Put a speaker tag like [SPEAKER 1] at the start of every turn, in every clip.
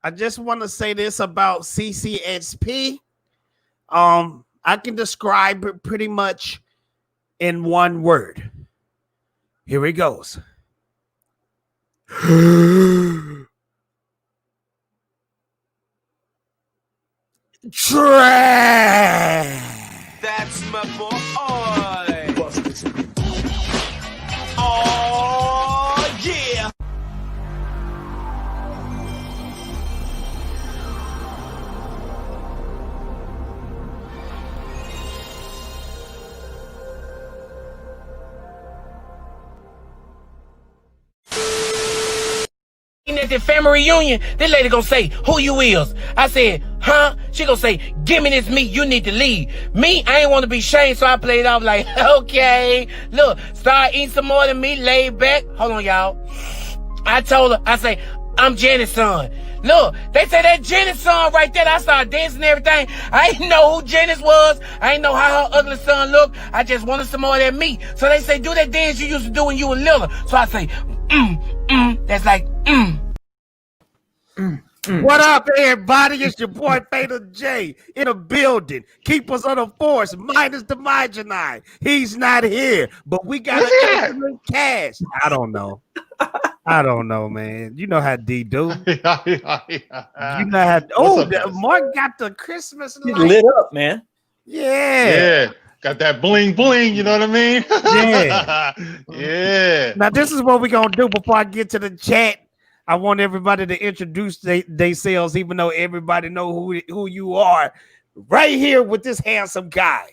[SPEAKER 1] I just want to say this about CCXP. I can describe it pretty much in one word. Here it goes. Trash.
[SPEAKER 2] That's my boy. Oh, yeah.
[SPEAKER 3] At the family reunion, this lady gonna say, who you is? I said, huh? She gonna say, give me this meat, you need to leave. Me, I ain't want to be shamed, so I played off like, okay. Look, start eating some more than me, laid back. Hold on, y'all. I told her, I say, I'm Janet's son. Look, they say that Janet's son right there. I started dancing and everything. I didn't know who Janice was. I didn't know how her ugly son looked. I just wanted some more of that meat. So they say, do that dance you used to do when you were little. So I say, that's like,
[SPEAKER 1] What up, everybody? It's your boy Fatal J in a building. Keepers of the force, minus Dmajini. He's not here, but we got an excellent cast. I don't know, man. You know how D do. You know how. Oh, Mark got the Christmas light.
[SPEAKER 4] Lit up, man.
[SPEAKER 1] Yeah.
[SPEAKER 5] Got that bling bling, you know what I mean?
[SPEAKER 1] Yeah.
[SPEAKER 5] Yeah.
[SPEAKER 1] Now this is what we're gonna do before I get to the chat. I want everybody to introduce themselves, even though everybody know who you are. Right here with this handsome guy.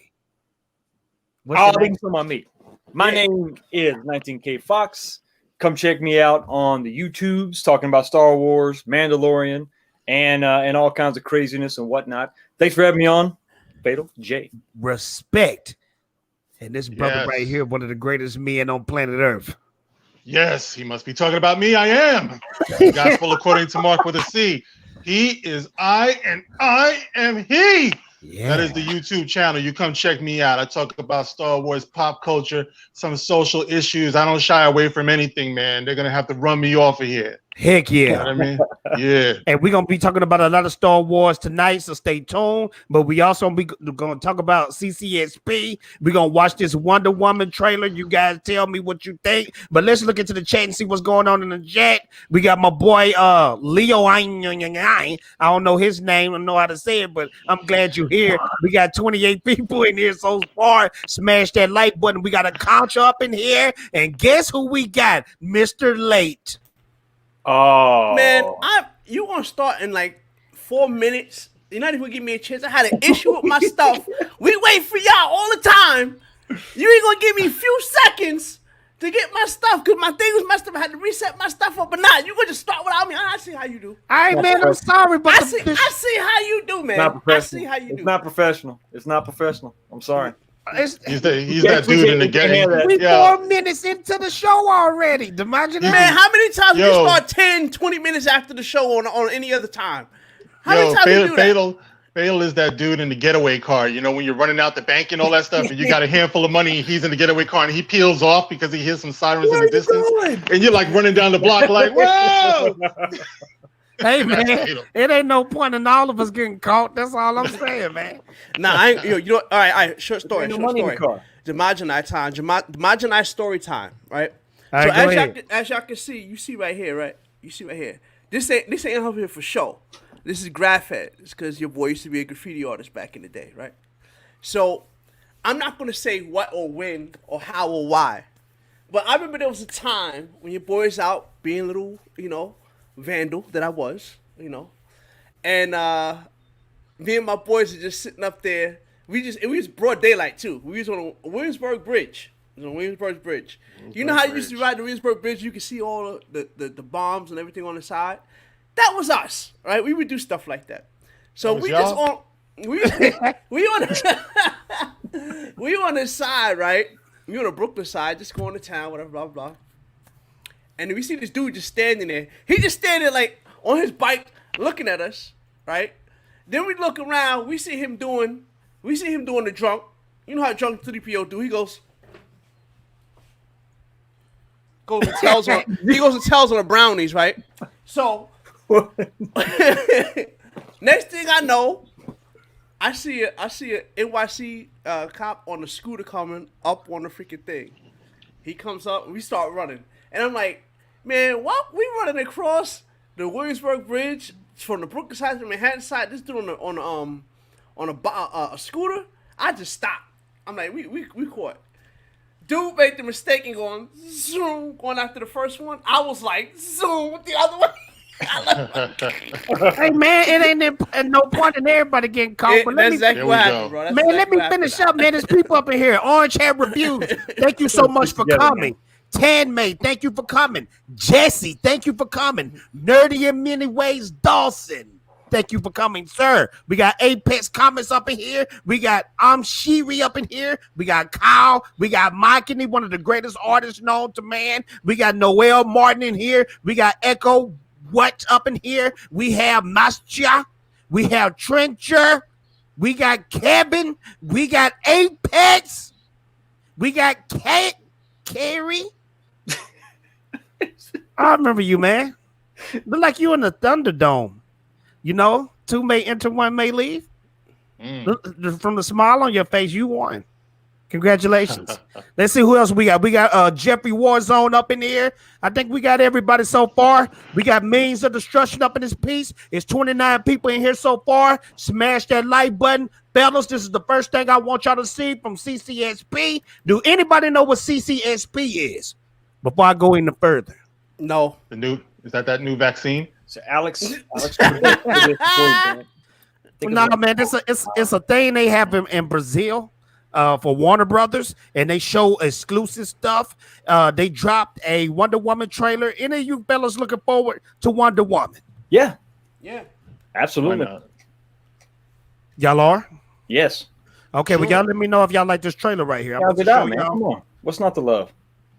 [SPEAKER 4] All things on me. My name is 19K Fox. Come check me out on the YouTubes talking about Star Wars, Mandalorian, and all kinds of craziness and whatnot. Thanks for having me on, Fatal J.
[SPEAKER 1] Respect. And this brother right here, one of the greatest men on planet Earth.
[SPEAKER 5] Yes, he must be talking about me. I am. Gospel according to Mark with a C. He is I, and I am he. Yeah. That is the YouTube channel. You come check me out. I talk about Star Wars, pop culture, some social issues. I don't shy away from anything, man. They're going to have to run me off of here.
[SPEAKER 1] Heck yeah.
[SPEAKER 5] You know what I mean? Yeah.
[SPEAKER 1] And we're going to be talking about a lot of Star Wars tonight, so stay tuned. But we also going to talk about CCXP. We're going to watch this Wonder Woman trailer. You guys tell me what you think. But let's look into the chat and see what's going on in the chat. We got my boy Leo. I don't know his name. I don't know how to say it, but I'm glad you're here. We got 28 people in here so far. Smash that like button. We got a counter up in here. And guess who we got? Mr. Late.
[SPEAKER 6] Oh man, you gonna start in like 4 minutes? You're not even gonna give me a chance. I had an issue with my stuff. We wait for y'all all the time. You ain't gonna give me a few seconds to get my stuff because my thing was messed up. I had to reset my stuff up, but nah, you gonna just start without me. I see how you do.
[SPEAKER 1] All right, man. I'm sorry, but
[SPEAKER 6] I see how you do, man. I see how you do.
[SPEAKER 4] It's not professional. It's not professional. I'm sorry.
[SPEAKER 5] He's that dude in the game.
[SPEAKER 1] We 4 minutes into the show already. Dmajini.
[SPEAKER 6] Man, how many times we start 10, 20 minutes after the show on any other time? How many times we do that?
[SPEAKER 5] Fatal is that dude in the getaway car. You know, when you're running out the bank and all that stuff, and you got a handful of money, he's in the getaway car, and he peels off because he hears some sirens in the distance. And you're like running down the block like, whoa!
[SPEAKER 1] Hey man, it ain't no point in all of us getting caught. That's all I'm saying, man.
[SPEAKER 6] Nah, I ain't. You know. All right. Short story. Dmajini time. Dmajini story time. Right.
[SPEAKER 1] All
[SPEAKER 6] so
[SPEAKER 1] right,
[SPEAKER 6] as y'all can see, you see right here, right? You see right here. This ain't over here for show. This is graph-head. It's because your boy used to be a graffiti artist back in the day, right? So I'm not gonna say what or when or how or why, but I remember there was a time when your boy was out being a little, vandal that I was, and me and my boys are just sitting up there. It was broad daylight too. We was on a Williamsburg Bridge. It was on Williamsburg Bridge. You know how you used to ride the Williamsburg Bridge? You could see all the bombs and everything on the side. That was us, right? We would do stuff like that. So we just on we on the side, right? We on the Brooklyn side, just going to town, whatever, blah blah. And we see this dude just standing there. He just standing like on his bike, looking at us, right? Then we look around. We see him doing the drunk. You know how drunk 3PO do? He goes, goes and tells on the brownies, right? So next thing I know, I see a NYC cop on the scooter coming up on the freaking thing. He comes up and we start running, and I'm like, man, what? We running across the Williamsburg Bridge from the Brooklyn side to the Manhattan side. This dude on a scooter. I just stopped. I'm like, we caught. Dude made the mistake and going zoom, going after the first one. I was like zoom with the other one.
[SPEAKER 1] Hey man, it ain't no point in everybody getting caught. But
[SPEAKER 6] That's exactly what happened, bro.
[SPEAKER 1] Man, let me finish up, man. There's people up in here. Orange Hair Reviews. Thank you so much for coming. Tanmay, thank you for coming. Jesse, thank you for coming. Nerdy in many ways, Dawson. Thank you for coming, sir. We got Apex Comments up in here. We got Shiri up in here. We got Kyle. We got Mikey, one of the greatest artists known to man. We got Noel Martin in here. We got Echo What up in here. We have Mascha. We have Trencher. We got Kevin. We got Apex. We got Carrie. I remember you, man. Look like you in the Thunderdome. You know, 2 may enter, 1 may leave. From the smile on your face, you won. Congratulations. Let's see who else we got. We got Jeffrey Warzone up in here. I think we got everybody so far. We got Means of Destruction up in this piece. It's 29 people in here so far. Smash that like button. Fellas, this is the first thing I want y'all to see from CCXP. Do anybody know what CCXP is? Before I go any further.
[SPEAKER 6] No.
[SPEAKER 5] Is that new vaccine?
[SPEAKER 4] So Alex
[SPEAKER 1] No, man, it's a thing they have in Brazil for Warner Brothers, and they show exclusive stuff. They dropped a Wonder Woman trailer. Any of you fellas looking forward to Wonder Woman?
[SPEAKER 4] Yeah.
[SPEAKER 6] Yeah.
[SPEAKER 4] Absolutely.
[SPEAKER 1] Y'all are?
[SPEAKER 4] Yes.
[SPEAKER 1] Okay, well, y'all let me know if y'all like this trailer right here.
[SPEAKER 4] Gal Gadot, man. Come on. What's not to love?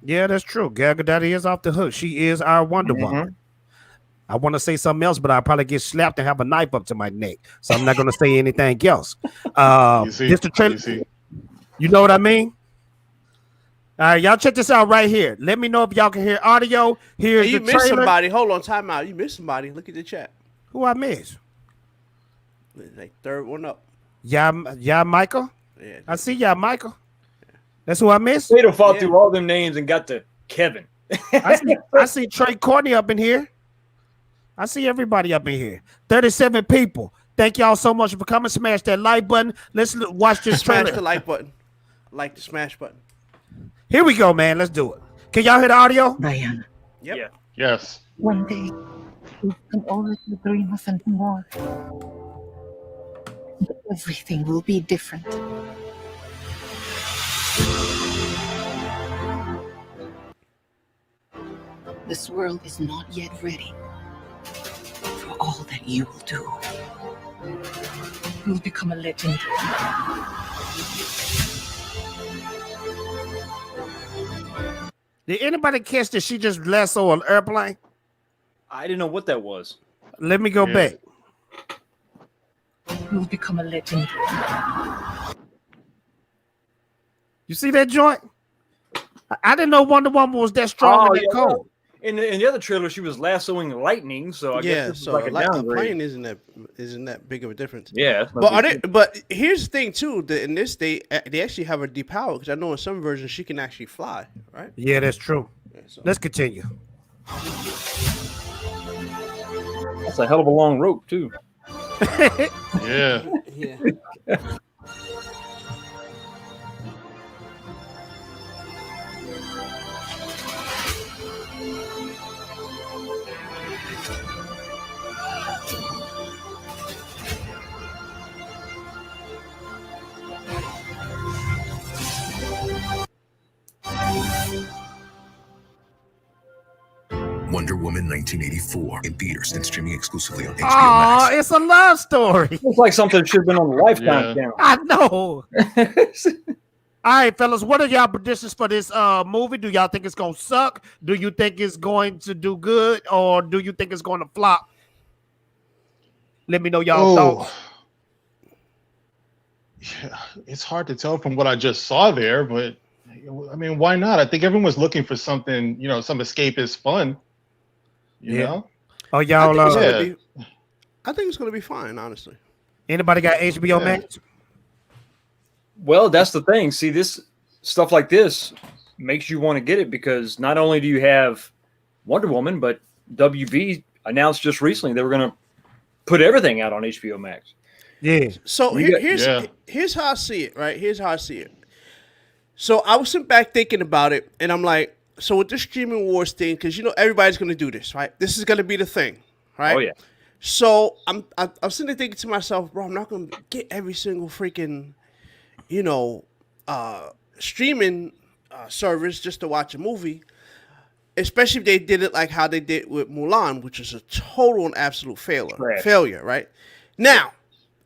[SPEAKER 1] Yeah, that's true. Gal Gadot is off the hook. She is our Wonder Woman. I want to say something else, but I'll probably get slapped and have a knife up to my neck. So I'm not going to say anything else. This the trailer. You know what I mean? All right, y'all check this out right here. Let me know if y'all can hear audio. Here's
[SPEAKER 6] Hey, you
[SPEAKER 1] the
[SPEAKER 6] missed
[SPEAKER 1] trailer.
[SPEAKER 6] somebody. Hold on, time out. You missed somebody. Look at the chat.
[SPEAKER 1] Who I miss?
[SPEAKER 6] Like third one up.
[SPEAKER 1] Yeah, Michael.
[SPEAKER 6] Yeah.
[SPEAKER 1] I see y'all, Michael. That's who I miss.
[SPEAKER 4] They'd have fought through all them names and got to Kevin.
[SPEAKER 1] I see Trey Courtney up in here. I see everybody up in here. 37 people. Thank y'all so much for coming. Smash that like button. Let's watch this trailer.
[SPEAKER 6] Smash the like button. Like the smash button.
[SPEAKER 1] Here we go, man. Let's do it. Can y'all hear the audio?
[SPEAKER 7] Diana,
[SPEAKER 6] Yep.
[SPEAKER 4] Yeah.
[SPEAKER 5] Yes.
[SPEAKER 7] one day you can always dream of and more. But everything will be different. This world is not yet ready for all that you will do. You'll become a legend.
[SPEAKER 1] Did anybody catch that she just lasso an airplane?
[SPEAKER 4] I didn't know what that was.
[SPEAKER 1] Let me go back.
[SPEAKER 7] You'll become a legend.
[SPEAKER 1] You see that joint? I didn't know Wonder Woman was that strong and that cold.
[SPEAKER 4] In the other trailer, she was lassoing lightning, so I guess this is like a
[SPEAKER 6] the
[SPEAKER 4] downgrade.
[SPEAKER 6] plane isn't that big of a difference.
[SPEAKER 4] Yeah,
[SPEAKER 6] But here's the thing too. That in this they actually have her depowered because I know in some versions she can actually fly. Right?
[SPEAKER 1] Yeah, that's true.
[SPEAKER 6] Yeah, so.
[SPEAKER 1] Let's continue.
[SPEAKER 4] that's a hell of a long rope too.
[SPEAKER 5] Yeah.
[SPEAKER 6] Yeah.
[SPEAKER 8] Wonder Woman 1984 in theaters and streaming exclusively on HBO
[SPEAKER 1] Oh,
[SPEAKER 8] Max.
[SPEAKER 1] it's a love story.
[SPEAKER 4] Looks like something that should have been on the Lifetime channel.
[SPEAKER 1] I know. All right, fellas, what are y'all predictions for this movie? Do y'all think it's gonna suck? Do you think it's going to do good, or do you think it's going to flop? Let me know y'all thoughts.
[SPEAKER 5] Yeah, it's hard to tell from what I just saw there, but I mean, why not? I think everyone's looking for something, some escapist fun. You know?
[SPEAKER 1] Oh,
[SPEAKER 6] I
[SPEAKER 1] y'all.
[SPEAKER 6] think, it's
[SPEAKER 5] Yeah.
[SPEAKER 6] gonna be, I think it's gonna be fine, honestly.
[SPEAKER 1] Anybody got HBO
[SPEAKER 5] Yeah.
[SPEAKER 1] Max?
[SPEAKER 4] Well, that's the thing. See, this stuff like this makes you want to get it because not only do you have Wonder Woman, but WB announced just recently they were going to put everything out on HBO Max.
[SPEAKER 1] Yeah.
[SPEAKER 6] So
[SPEAKER 4] We got-
[SPEAKER 6] here's how I see it, right? Here's how I see it. So I was sitting back thinking about it, and I'm like, so with this streaming wars thing, because everybody's gonna do this, right? This is gonna be the thing, right?
[SPEAKER 4] Oh yeah.
[SPEAKER 6] So I'm sitting there thinking to myself, bro, I'm not gonna get every single freaking, streaming service just to watch a movie. Especially if they did it like how they did with Mulan, which is a total and absolute
[SPEAKER 4] Trash.
[SPEAKER 6] failure, right? Now,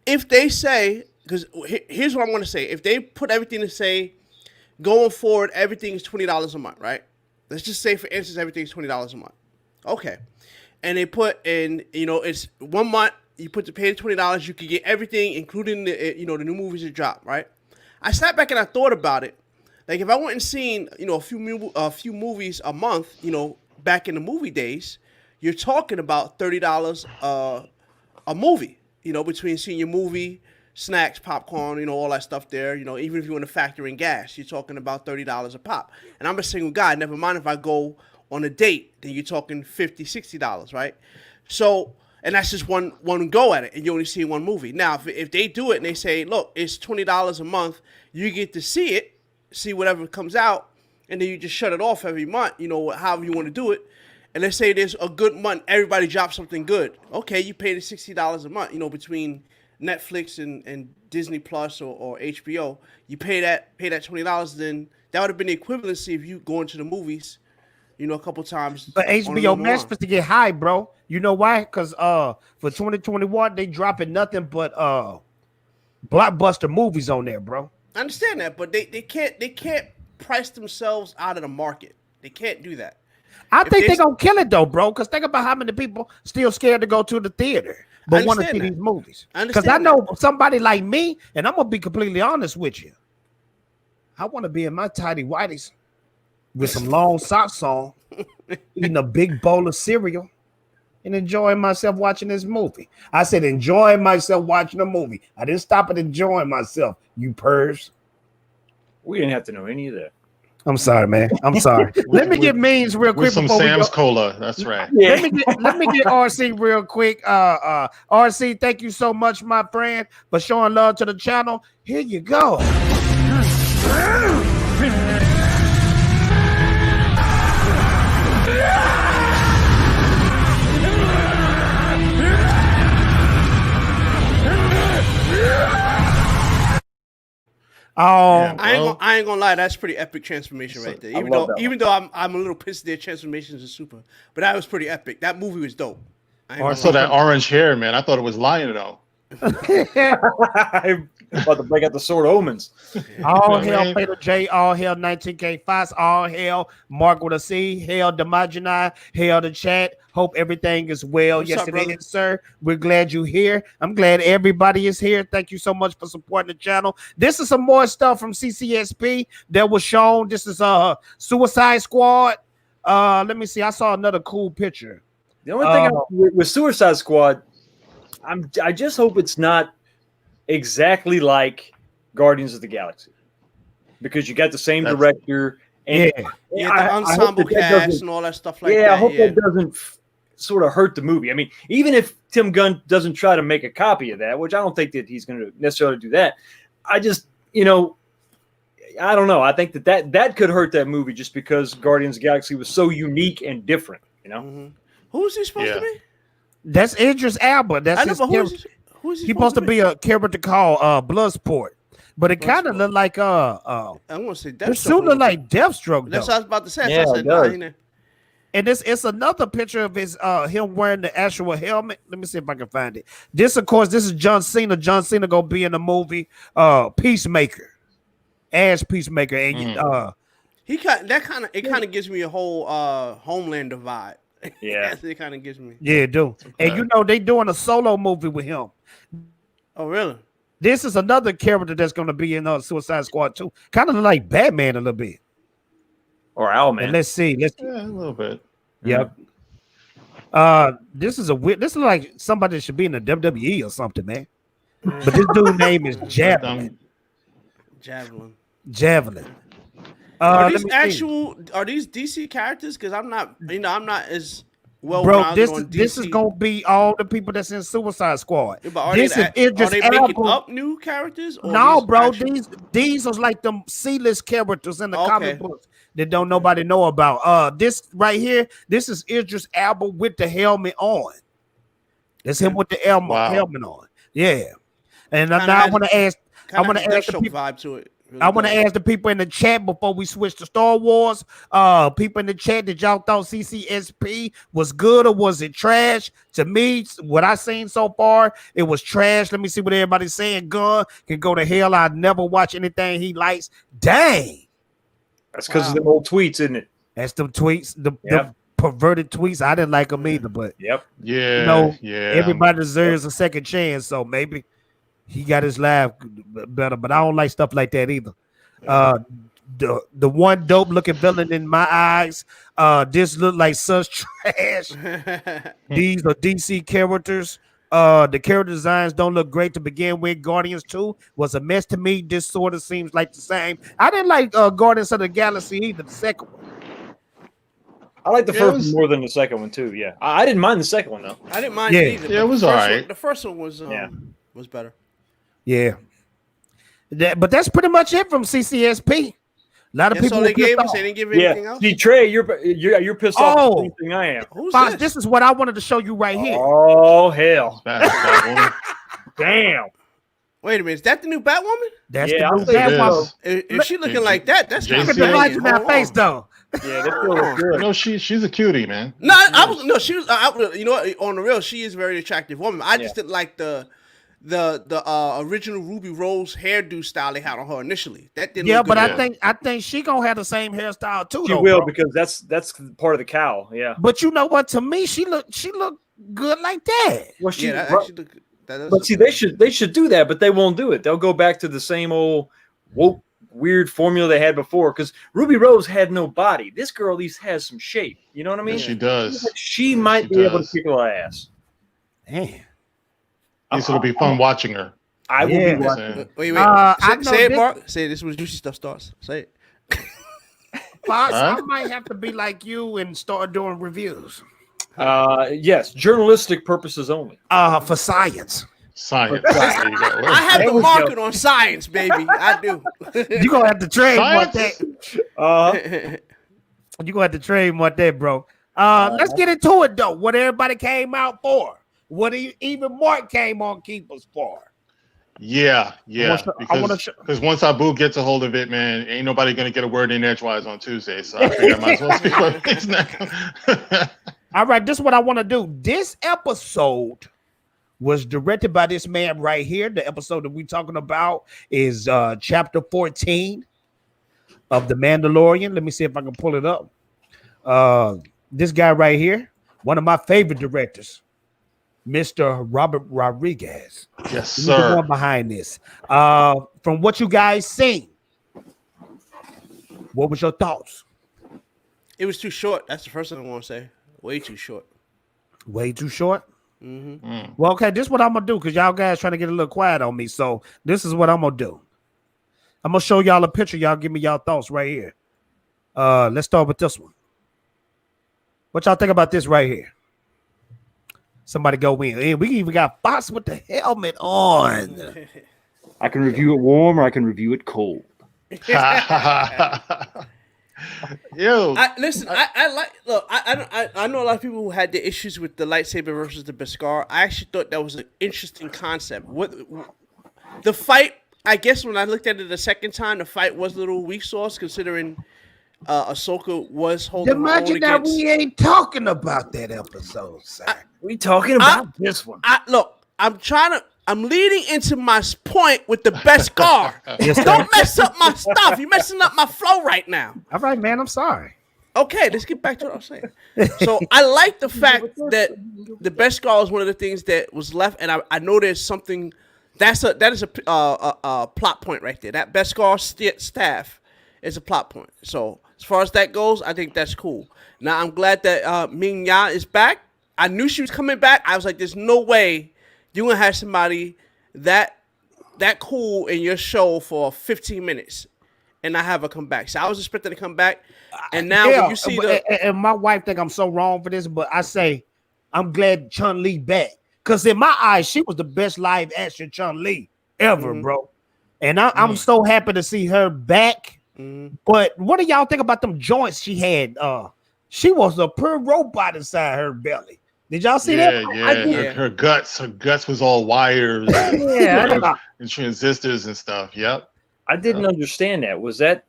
[SPEAKER 6] if they say, because here's what I'm going to say. If they put everything to say, going forward, everything is $20 a month, right? Let's just say, for instance, everything's $20 a month. Okay. And they put in, it's 1 month, you pay the $20, you can get everything, including the new movies that drop, right? I sat back and I thought about it. Like, if I went and seen, a few movies a month, back in the movie days, you're talking about $30 a movie, between seeing your movie, snacks, popcorn, all that stuff there. Even if you want to factor in gas, you're talking about $30 a pop. And I'm a single guy. Never mind if I go on a date, then you're talking $50, $60, right? So, and that's just one go at it, and you only see one movie. Now, if they do it and they say, look, it's $20 a month, you get to see it, see whatever comes out, and then you just shut it off every month, however you want to do it. And let's say there's a good month, everybody drops something good. Okay, you pay the $60 a month, between Netflix and Disney Plus or HBO. You pay that $20, then that would have been the equivalency of you going to the movies, a couple times.
[SPEAKER 1] But HBO Max supposed to get high, bro. You know why? Because for 2021, they dropping nothing but blockbuster movies on there, bro.
[SPEAKER 6] I understand that, but they can't price themselves out of the market. They can't do that.
[SPEAKER 1] I think they're gonna kill it though, bro. Because think about how many people still scared to go to the theater but want to see these movies. Because I know somebody like me, and I'm gonna be completely honest with you. I want to be in my tidy whities with some long socks on, eating a big bowl of cereal, and enjoying myself watching this movie. I said enjoying myself watching a movie. I didn't stop at enjoying myself, you pervs.
[SPEAKER 4] We didn't have to know any of that.
[SPEAKER 1] I'm sorry, man. I'm sorry. Let me get means real quick.
[SPEAKER 5] With some Sam's Cola. That's right.
[SPEAKER 1] Let me get RC real quick. RC, thank you so much, my friend, for showing love to the channel. Here you go.
[SPEAKER 6] I ain't gonna lie, that's pretty epic transformation right there. Even though I'm a little pissed their transformations are super, but that was pretty epic. That movie was dope.
[SPEAKER 5] So that orange hair, man, I thought it was Lion though.
[SPEAKER 4] I'm about to break out the sword omens.
[SPEAKER 1] All hail Fatal J, all hail 19K Fox, all hail Mark with a C, hail Dmajini, hail the chat. Hope everything is well.
[SPEAKER 6] What's
[SPEAKER 1] yes,
[SPEAKER 6] up,
[SPEAKER 1] it
[SPEAKER 6] brother?
[SPEAKER 1] is, sir. We're glad you're here. I'm glad everybody is here. Thank you so much for supporting the channel. This is some more stuff from CCXP that was shown. This is Suicide Squad. Let me see. I saw another cool picture.
[SPEAKER 4] The only thing with Suicide Squad, I just hope it's not exactly like Guardians of the Galaxy, because you got the same director and
[SPEAKER 6] the ensemble cast and all that stuff like that.
[SPEAKER 4] Yeah, I hope that doesn't sort of hurt the movie. I mean, even if Tim Gunn doesn't try to make a copy of that, which I don't think that he's going to necessarily do that, I just, I don't know. I think that could hurt that movie just because Guardians of the Galaxy was so unique and different,
[SPEAKER 6] Mm-hmm. Who's he supposed to be?
[SPEAKER 1] That's Idris Elba. That's his character.
[SPEAKER 6] Who's he
[SPEAKER 1] He's supposed to be a character called Bloodsport, but it kind of looked like
[SPEAKER 6] I'm gonna say
[SPEAKER 1] the suit looked like Deathstroke.
[SPEAKER 6] That's
[SPEAKER 1] though.
[SPEAKER 6] what I was about to say.
[SPEAKER 4] Yeah,
[SPEAKER 6] I said,
[SPEAKER 1] And it's another picture of his him wearing the actual helmet. Let me see if I can find it. This, of course, this is John Cena. John Cena gonna be in the movie Peacemaker, as Peacemaker, and
[SPEAKER 6] he kind of gives me a whole Homelander vibe.
[SPEAKER 4] Yeah,
[SPEAKER 6] That's what it kind of gives me.
[SPEAKER 1] Yeah, do. And they doing a solo movie with him.
[SPEAKER 6] Oh, really?
[SPEAKER 1] This is another character that's going to be in Suicide Squad 2. Kind of like Batman a little bit.
[SPEAKER 4] Or Owlman.
[SPEAKER 1] And let's see.
[SPEAKER 5] Yeah, a little bit.
[SPEAKER 1] Yep. This is this is like somebody that should be in the WWE or something, man. But this dude's name is Javelin. Javelin.
[SPEAKER 6] Are these DC characters? Because I'm not as well.
[SPEAKER 1] Bro, this is gonna be all the people that's in Suicide Squad.
[SPEAKER 6] Yeah, but are they making up new characters?
[SPEAKER 1] No, bro. These are like them C-list characters in the comic books that don't nobody know about. This right here, this is Idris Elba with the helmet on. That's him with the helmet on. Yeah. And now I want to ask the people,
[SPEAKER 6] vibe to it. Really
[SPEAKER 1] I want to ask the people in the chat before we switch to Star Wars. People in the chat, did y'all thought CCXP was good or was it trash? To me, what I seen so far, it was trash. Let me see what everybody's saying. Gun can go to hell. I'd never watch anything he likes. Dang.
[SPEAKER 4] That's because of the old tweets, isn't it?
[SPEAKER 1] That's the tweets, the perverted tweets. I didn't like them either, but everybody deserves a second chance. So maybe he got his laugh better, but I don't like stuff like that either. The one dope looking villain in my eyes. This look like such trash. These are DC characters. The character designs don't look great to begin with. Guardians 2 was a mess to me. This sort of seems like the same. I didn't like Guardians of the Galaxy either, the second one.
[SPEAKER 4] I like the first one more than the second one too. Yeah, I didn't mind the second one though.
[SPEAKER 6] I didn't mind it either.
[SPEAKER 5] Yeah, it was all right.
[SPEAKER 6] The first one was better.
[SPEAKER 1] Yeah, but that's pretty much it from CCSP. A lot of people.
[SPEAKER 6] They gave us. They didn't give anything else.
[SPEAKER 4] See, Trey, you're pissed off. The same thing I am.
[SPEAKER 6] Who's
[SPEAKER 1] Fox, this is what I wanted to show you right here.
[SPEAKER 4] Oh hell! Damn.
[SPEAKER 6] Wait a minute, is that the new Batwoman?
[SPEAKER 1] That's the new Batwoman.
[SPEAKER 6] Is she looking like that? That's
[SPEAKER 1] look at the lights in that face, though.
[SPEAKER 4] Yeah, that feels good.
[SPEAKER 5] No, she's a cutie, man.
[SPEAKER 6] She was. You know what? On the real, she is a very attractive woman. I just didn't like the original Ruby Rose hairdo style they had on her initially. That didn't. Look
[SPEAKER 1] but
[SPEAKER 6] good.
[SPEAKER 1] I think she gonna have the same hairstyle too.
[SPEAKER 4] She will because that's part of the cowl. Yeah.
[SPEAKER 1] But you know what? To me, she look good like that.
[SPEAKER 4] Well,
[SPEAKER 6] But
[SPEAKER 4] see, they should do that, but they won't do it. They'll go back to the same old woke weird formula they had before. Because Ruby Rose had no body. This girl at least has some shape. You know what I mean?
[SPEAKER 5] Yes, she does.
[SPEAKER 4] She might be able to kick her ass.
[SPEAKER 1] Man.
[SPEAKER 5] It'll be fun watching her.
[SPEAKER 4] I will be watching.
[SPEAKER 6] Wait. Say it, Mark. Say it. This is where juicy stuff starts. Say it.
[SPEAKER 1] Fox, I might have to be like you and start doing reviews.
[SPEAKER 4] Yes, journalistic purposes only.
[SPEAKER 1] For science.
[SPEAKER 5] Science.
[SPEAKER 6] I have the market on science, baby. I do.
[SPEAKER 1] You're gonna have to trademark that. You're gonna have to trademark that, bro. Let's get into it though. What everybody came out for. What even Mark came on Keepers for.
[SPEAKER 5] Yeah. Because once Abu gets a hold of it, man, ain't nobody gonna get a word in edgewise on Tuesday. So I think I might as well speak for this now.
[SPEAKER 1] All right, this is what I want to do. This episode was directed by this man right here. The episode that we're talking about is chapter 14 of The Mandalorian. Let me see if I can pull it up. This guy right here, one of my favorite directors, Mr. Robert Rodriguez.
[SPEAKER 5] Yes,
[SPEAKER 1] He's
[SPEAKER 5] sir.
[SPEAKER 1] the one behind this. From what you guys seen, what was your thoughts?
[SPEAKER 6] It was too short. That's the first thing I want to say. Way too short.
[SPEAKER 1] Way too short?
[SPEAKER 6] Mm-hmm.
[SPEAKER 1] Well, okay, this is what I'm going to do because y'all guys trying to get a little quiet on me. So this is what I'm going to do. I'm going to show y'all a picture. Y'all give me y'all thoughts right here. Let's start with this one. What y'all think about this right here? Somebody go in. And we even got Fox with the helmet on.
[SPEAKER 4] I can review it warm or I can review it cold.
[SPEAKER 5] Yo,
[SPEAKER 6] I know a lot of people who had the issues with the lightsaber versus the Beskar. I actually thought that was an interesting concept. What the fight? I guess when I looked at it the second time, the fight was a little weak sauce considering Ahsoka was holding.
[SPEAKER 1] Imagine that we ain't talking about that episode, sir.
[SPEAKER 4] We talking about this one.
[SPEAKER 6] I'm leading into my point with the Beskar. Don't mess up my stuff. You're messing up my flow right now.
[SPEAKER 1] All right, man. I'm sorry.
[SPEAKER 6] Okay, let's get back to what I'm saying. So I like the fact that the Beskar is one of the things that was left, and I know there's something that is a plot point right there. That Beskar staff is a plot point. So as far as that goes, I think that's cool. Now I'm glad that Ming Ya is back. I knew she was coming back. I was like, there's no way you're gonna have somebody that cool in your show for 15 minutes and not have her come back. So I was expecting to come back, and now when you see
[SPEAKER 1] and my wife think I'm so wrong for this, but I say I'm glad Chun-Li back, because in my eyes she was the best live action Chun-Li ever, bro. And I'm so happy to see her back. But what do y'all think about them joints she had? She was a pure robot inside her belly. Did y'all see that?
[SPEAKER 5] Yeah. Her guts was all wires and transistors and stuff. Yep.
[SPEAKER 4] I didn't understand that. Was that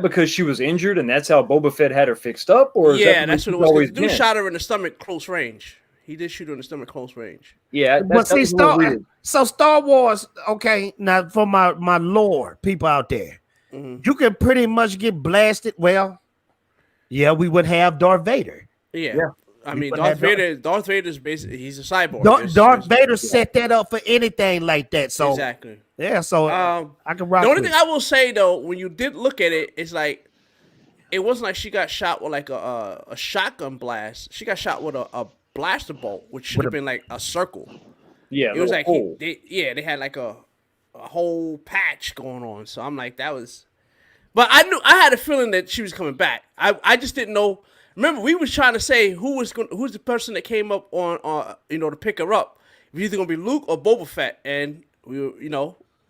[SPEAKER 4] because she was injured and that's how Boba Fett had her fixed up? Or
[SPEAKER 6] that's what it was. The dude shot her in the stomach close range. He did shoot her in the stomach close range.
[SPEAKER 4] Yeah,
[SPEAKER 1] but see, Star Wars, okay, now for my lore people out there, you can pretty much get blasted. Well, yeah, we would have Darth Vader.
[SPEAKER 6] Yeah. I mean, Darth Vader's basically, he's a cyborg.
[SPEAKER 1] Darth Vader set that up for anything like that. So
[SPEAKER 6] exactly.
[SPEAKER 1] Yeah, so I can rock.
[SPEAKER 6] The only thing I will say though, when you did look at it, it's like it wasn't like she got shot with like a shotgun blast. She got shot with a blaster bolt, which should have been like a circle.
[SPEAKER 4] Yeah,
[SPEAKER 6] it was like they had like a whole patch going on. So I'm like, that was. But I had a feeling that she was coming back. I just didn't know. Remember, we was trying to say who's the person that came up on to pick her up. It was either gonna be Luke or Boba Fett, and we were, it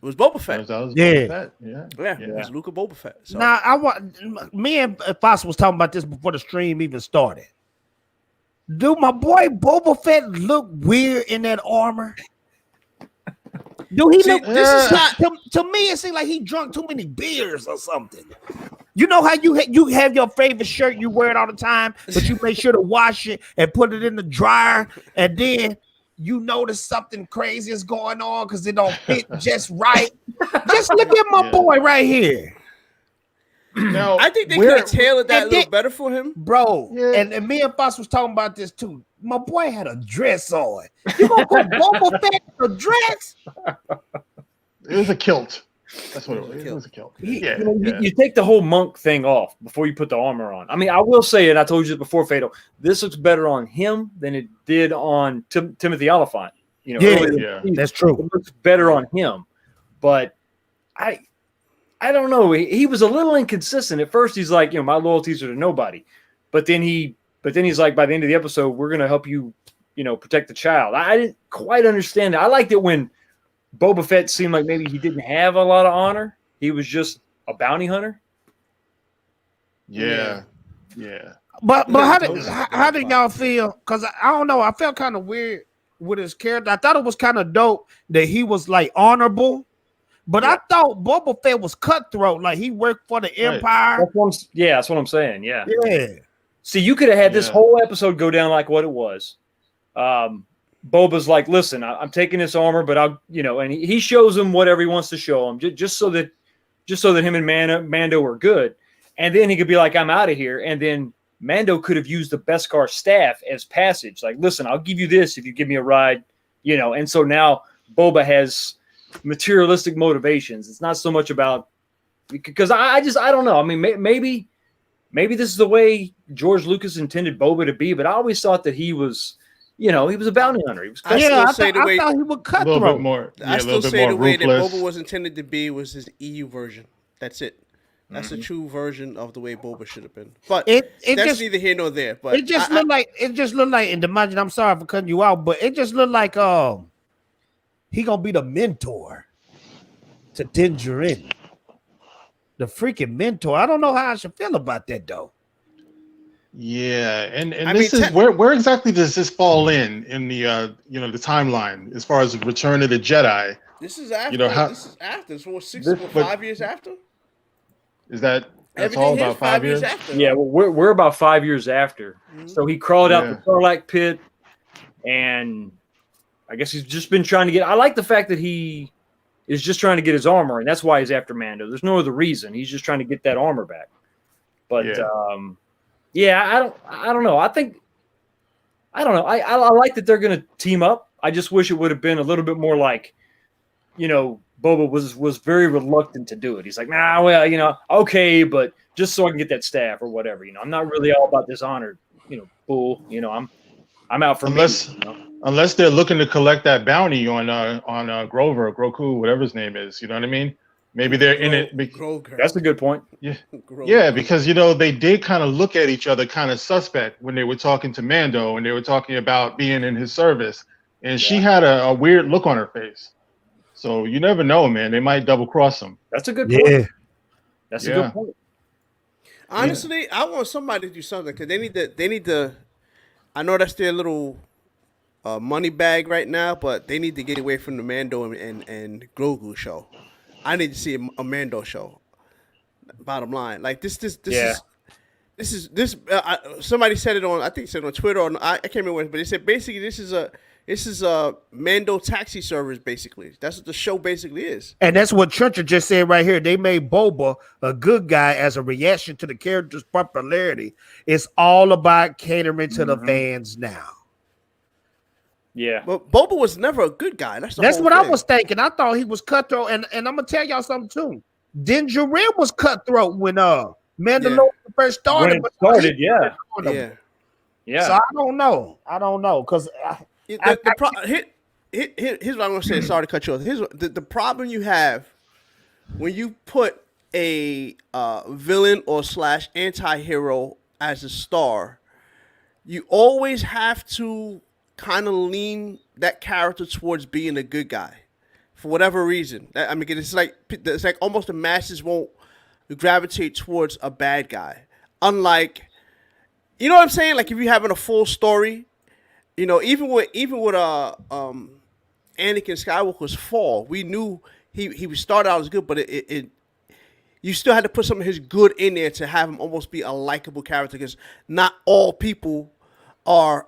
[SPEAKER 6] was Boba Fett.
[SPEAKER 5] Boba Fett. Yeah.
[SPEAKER 6] It was Luke or Boba Fett. So.
[SPEAKER 1] Now me and Foss was talking about this before the stream even started. Do my boy Boba Fett look weird in that armor? Do he look? This is not to me. It seems like he drunk too many beers or something. You know how you have your favorite shirt, you wear it all the time, but you make sure to wash it and put it in the dryer, and then you notice something crazy is going on because it don't fit just right. Just look at my boy right here.
[SPEAKER 6] Now, I think they could have tailored that a little better for him,
[SPEAKER 1] bro. Yeah. And me and Foss was talking about this too. My boy had a dress on. You gonna put Boba Fett in a dress?
[SPEAKER 5] It was a kilt. That's what it was. It was a kilt.
[SPEAKER 4] You take the whole monk thing off before you put the armor on. I mean, I will say, and I told you this before, Fatal, this looks better on him than it did on Timothy Oliphant.
[SPEAKER 1] That's true.
[SPEAKER 4] It looks better on him, but I don't know. He was a little inconsistent. At first, he's like, my loyalties are to nobody, but then he's like, by the end of the episode, we're going to help you, protect the child. I didn't quite understand it. I liked it when Boba Fett seemed like maybe he didn't have a lot of honor. He was just a bounty hunter.
[SPEAKER 5] Yeah.
[SPEAKER 1] But how did y'all feel? Because I don't know. I felt kind of weird with his character. I thought it was kind of dope that he was like honorable. But I thought Boba Fett was cutthroat. Like he worked for the Empire.
[SPEAKER 4] That's what I'm saying. Yeah.
[SPEAKER 9] See, you could have had this whole episode go down like what it was. Boba's like, listen, I'm taking this armor, but I'll, and he shows him whatever he wants to show him, just so that him and Mando are good. And then he could be like, I'm out of here. And then Mando could have used the Beskar staff as passage. Like, listen, I'll give you this if you give me a ride, And so now Boba has materialistic motivations. It's not so much about, because I don't know. I mean, maybe this is the way George Lucas intended Boba to be, but I always thought that he was, he was a bounty hunter. He was
[SPEAKER 1] I thought he would cut
[SPEAKER 5] a little bit more.
[SPEAKER 6] I still say the way that Boba was intended to be was his EU version. That's it. That's the true version of the way Boba should have been. But that's just neither here nor there. But
[SPEAKER 1] it just looked like, and Dmajini, I'm sorry for cutting you out, but it just looked like he gonna be the mentor to Din Djarin. The freaking mentor. I don't know how I should feel about that though.
[SPEAKER 5] Yeah, and this is where exactly does this fall in the the timeline as far as Return of the Jedi?
[SPEAKER 6] This is after. This is after. It's 5 years after.
[SPEAKER 5] Is that's all about 5 years?
[SPEAKER 6] After.
[SPEAKER 4] Yeah, well, we're about 5 years after. So he crawled out the Sarlacc pit, and I guess he's just been trying to get. I like the fact that he is just trying to get his armor, and that's why he's after Mando. There's no other reason. He's just trying to get that armor back. But I don't know. I don't know. I like that they're going to team up. I just wish it would have been a little bit more like
[SPEAKER 9] Boba was very reluctant to do it. He's like, nah, well, okay, but just so I can get that staff or whatever. I'm not really all about this honor, bull. I'm out for
[SPEAKER 5] unless they're looking to collect that bounty on Grover, Grogu, whatever his name is. You know what I mean? Maybe they're in it.
[SPEAKER 9] That's a good point.
[SPEAKER 5] Yeah, yeah, because they did kind of look at each other kind of suspect when they were talking to Mando and they were talking about being in his service, and she had a weird look on her face. So you never know, man. They might double cross him.
[SPEAKER 9] That's a good point.
[SPEAKER 1] Yeah,
[SPEAKER 9] that's a good point.
[SPEAKER 6] Honestly, I want somebody to do something because they need to. I know that's their little money bag right now, but they need to get away from the Mando and Grogu show. I need to see a Mando show. Bottom line, like this is somebody said it on, I think said on Twitter, or I can't remember, but they said basically this is a Mando taxi service. Basically, that's what the show basically is.
[SPEAKER 1] And that's what Trencher just said right here. They made Boba a good guy as a reaction to the character's popularity. It's all about catering to the fans now.
[SPEAKER 9] Yeah,
[SPEAKER 6] but Boba was never a good guy. That's what
[SPEAKER 1] thing. I was thinking. I thought he was cutthroat, and I'm gonna tell y'all something too. Dmajini was cutthroat when Mandalorian first started.
[SPEAKER 6] Yeah.
[SPEAKER 1] So I don't know, because
[SPEAKER 6] here's what I'm gonna say. Sorry to cut you off. Here's the problem you have when you put a villain or / anti-hero as a star. You always have to kind of lean that character towards being a good guy for whatever reason. I mean, it's like almost the masses won't gravitate towards a bad guy. Unlike, you know what I'm saying? Like if you're having a full story, even with Anakin Skywalker's fall, we knew he started out as good, but you still had to put some of his good in there to have him almost be a likable character, because not all people are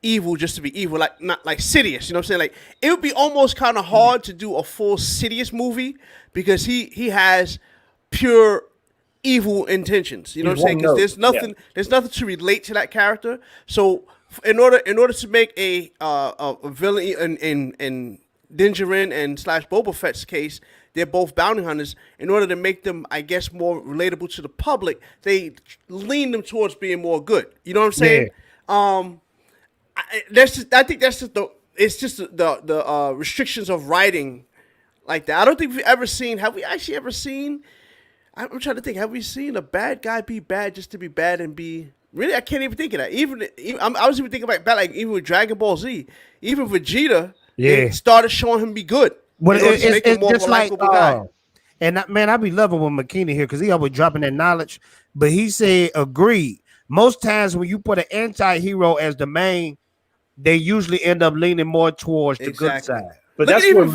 [SPEAKER 6] evil just to be evil, not like Sidious. You know what I'm saying? Like it would be almost kind of hard to do a full Sidious movie because he has pure evil intentions. You know what I'm saying? Because there's nothing to relate to that character. So in order to make a villain in Dmajini and / Boba Fett's case, they're both bounty hunters. In order to make them, I guess, more relatable to the public, they lean them towards being more good. You know what I'm saying? Yeah. I think that's just the restrictions of writing like that. I don't think we've ever seen. Have we actually ever seen? I'm trying to think. Have we seen a bad guy be bad just to be bad and be? Really, I can't even think of that. Even I was even thinking about bad, like even with Dragon Ball Z, even Vegeta, they started showing him be good.
[SPEAKER 1] Well, it's just like guy. And man, I be loving when McKinney here because he always dropping that knowledge. But he said, agreed. Most times when you put an anti-hero as the main, they usually end up leaning more towards the good side.
[SPEAKER 9] But that's where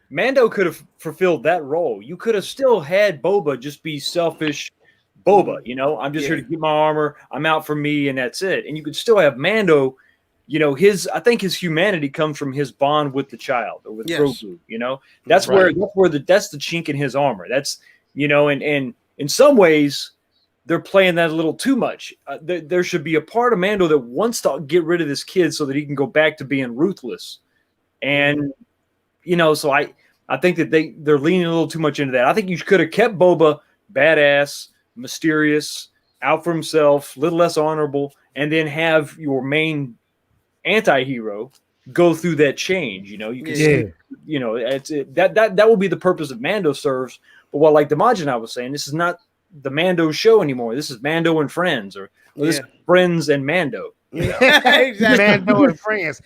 [SPEAKER 9] Mando could have fulfilled that role. You could have still had Boba just be selfish Boba, I'm just here to get my armor. I'm out for me, and that's it. And you could still have Mando, I think his humanity comes from his bond with the child or with Grogu, That's that's the chink in his armor. That's, and in some ways, they're playing that a little too much. There should be a part of Mando that wants to get rid of this kid so that he can go back to being ruthless. And, so I think that they're leaning a little too much into that. I think you could have kept Boba badass, mysterious, out for himself, a little less honorable, and then have your main anti-hero go through that change. You can see, that will be the purpose of Mando serves. But what like Dmajini was saying, this is not the Mando show anymore. This is Mando and Friends, or this is Friends and Mando.
[SPEAKER 6] Exactly.
[SPEAKER 1] Mando and Friends.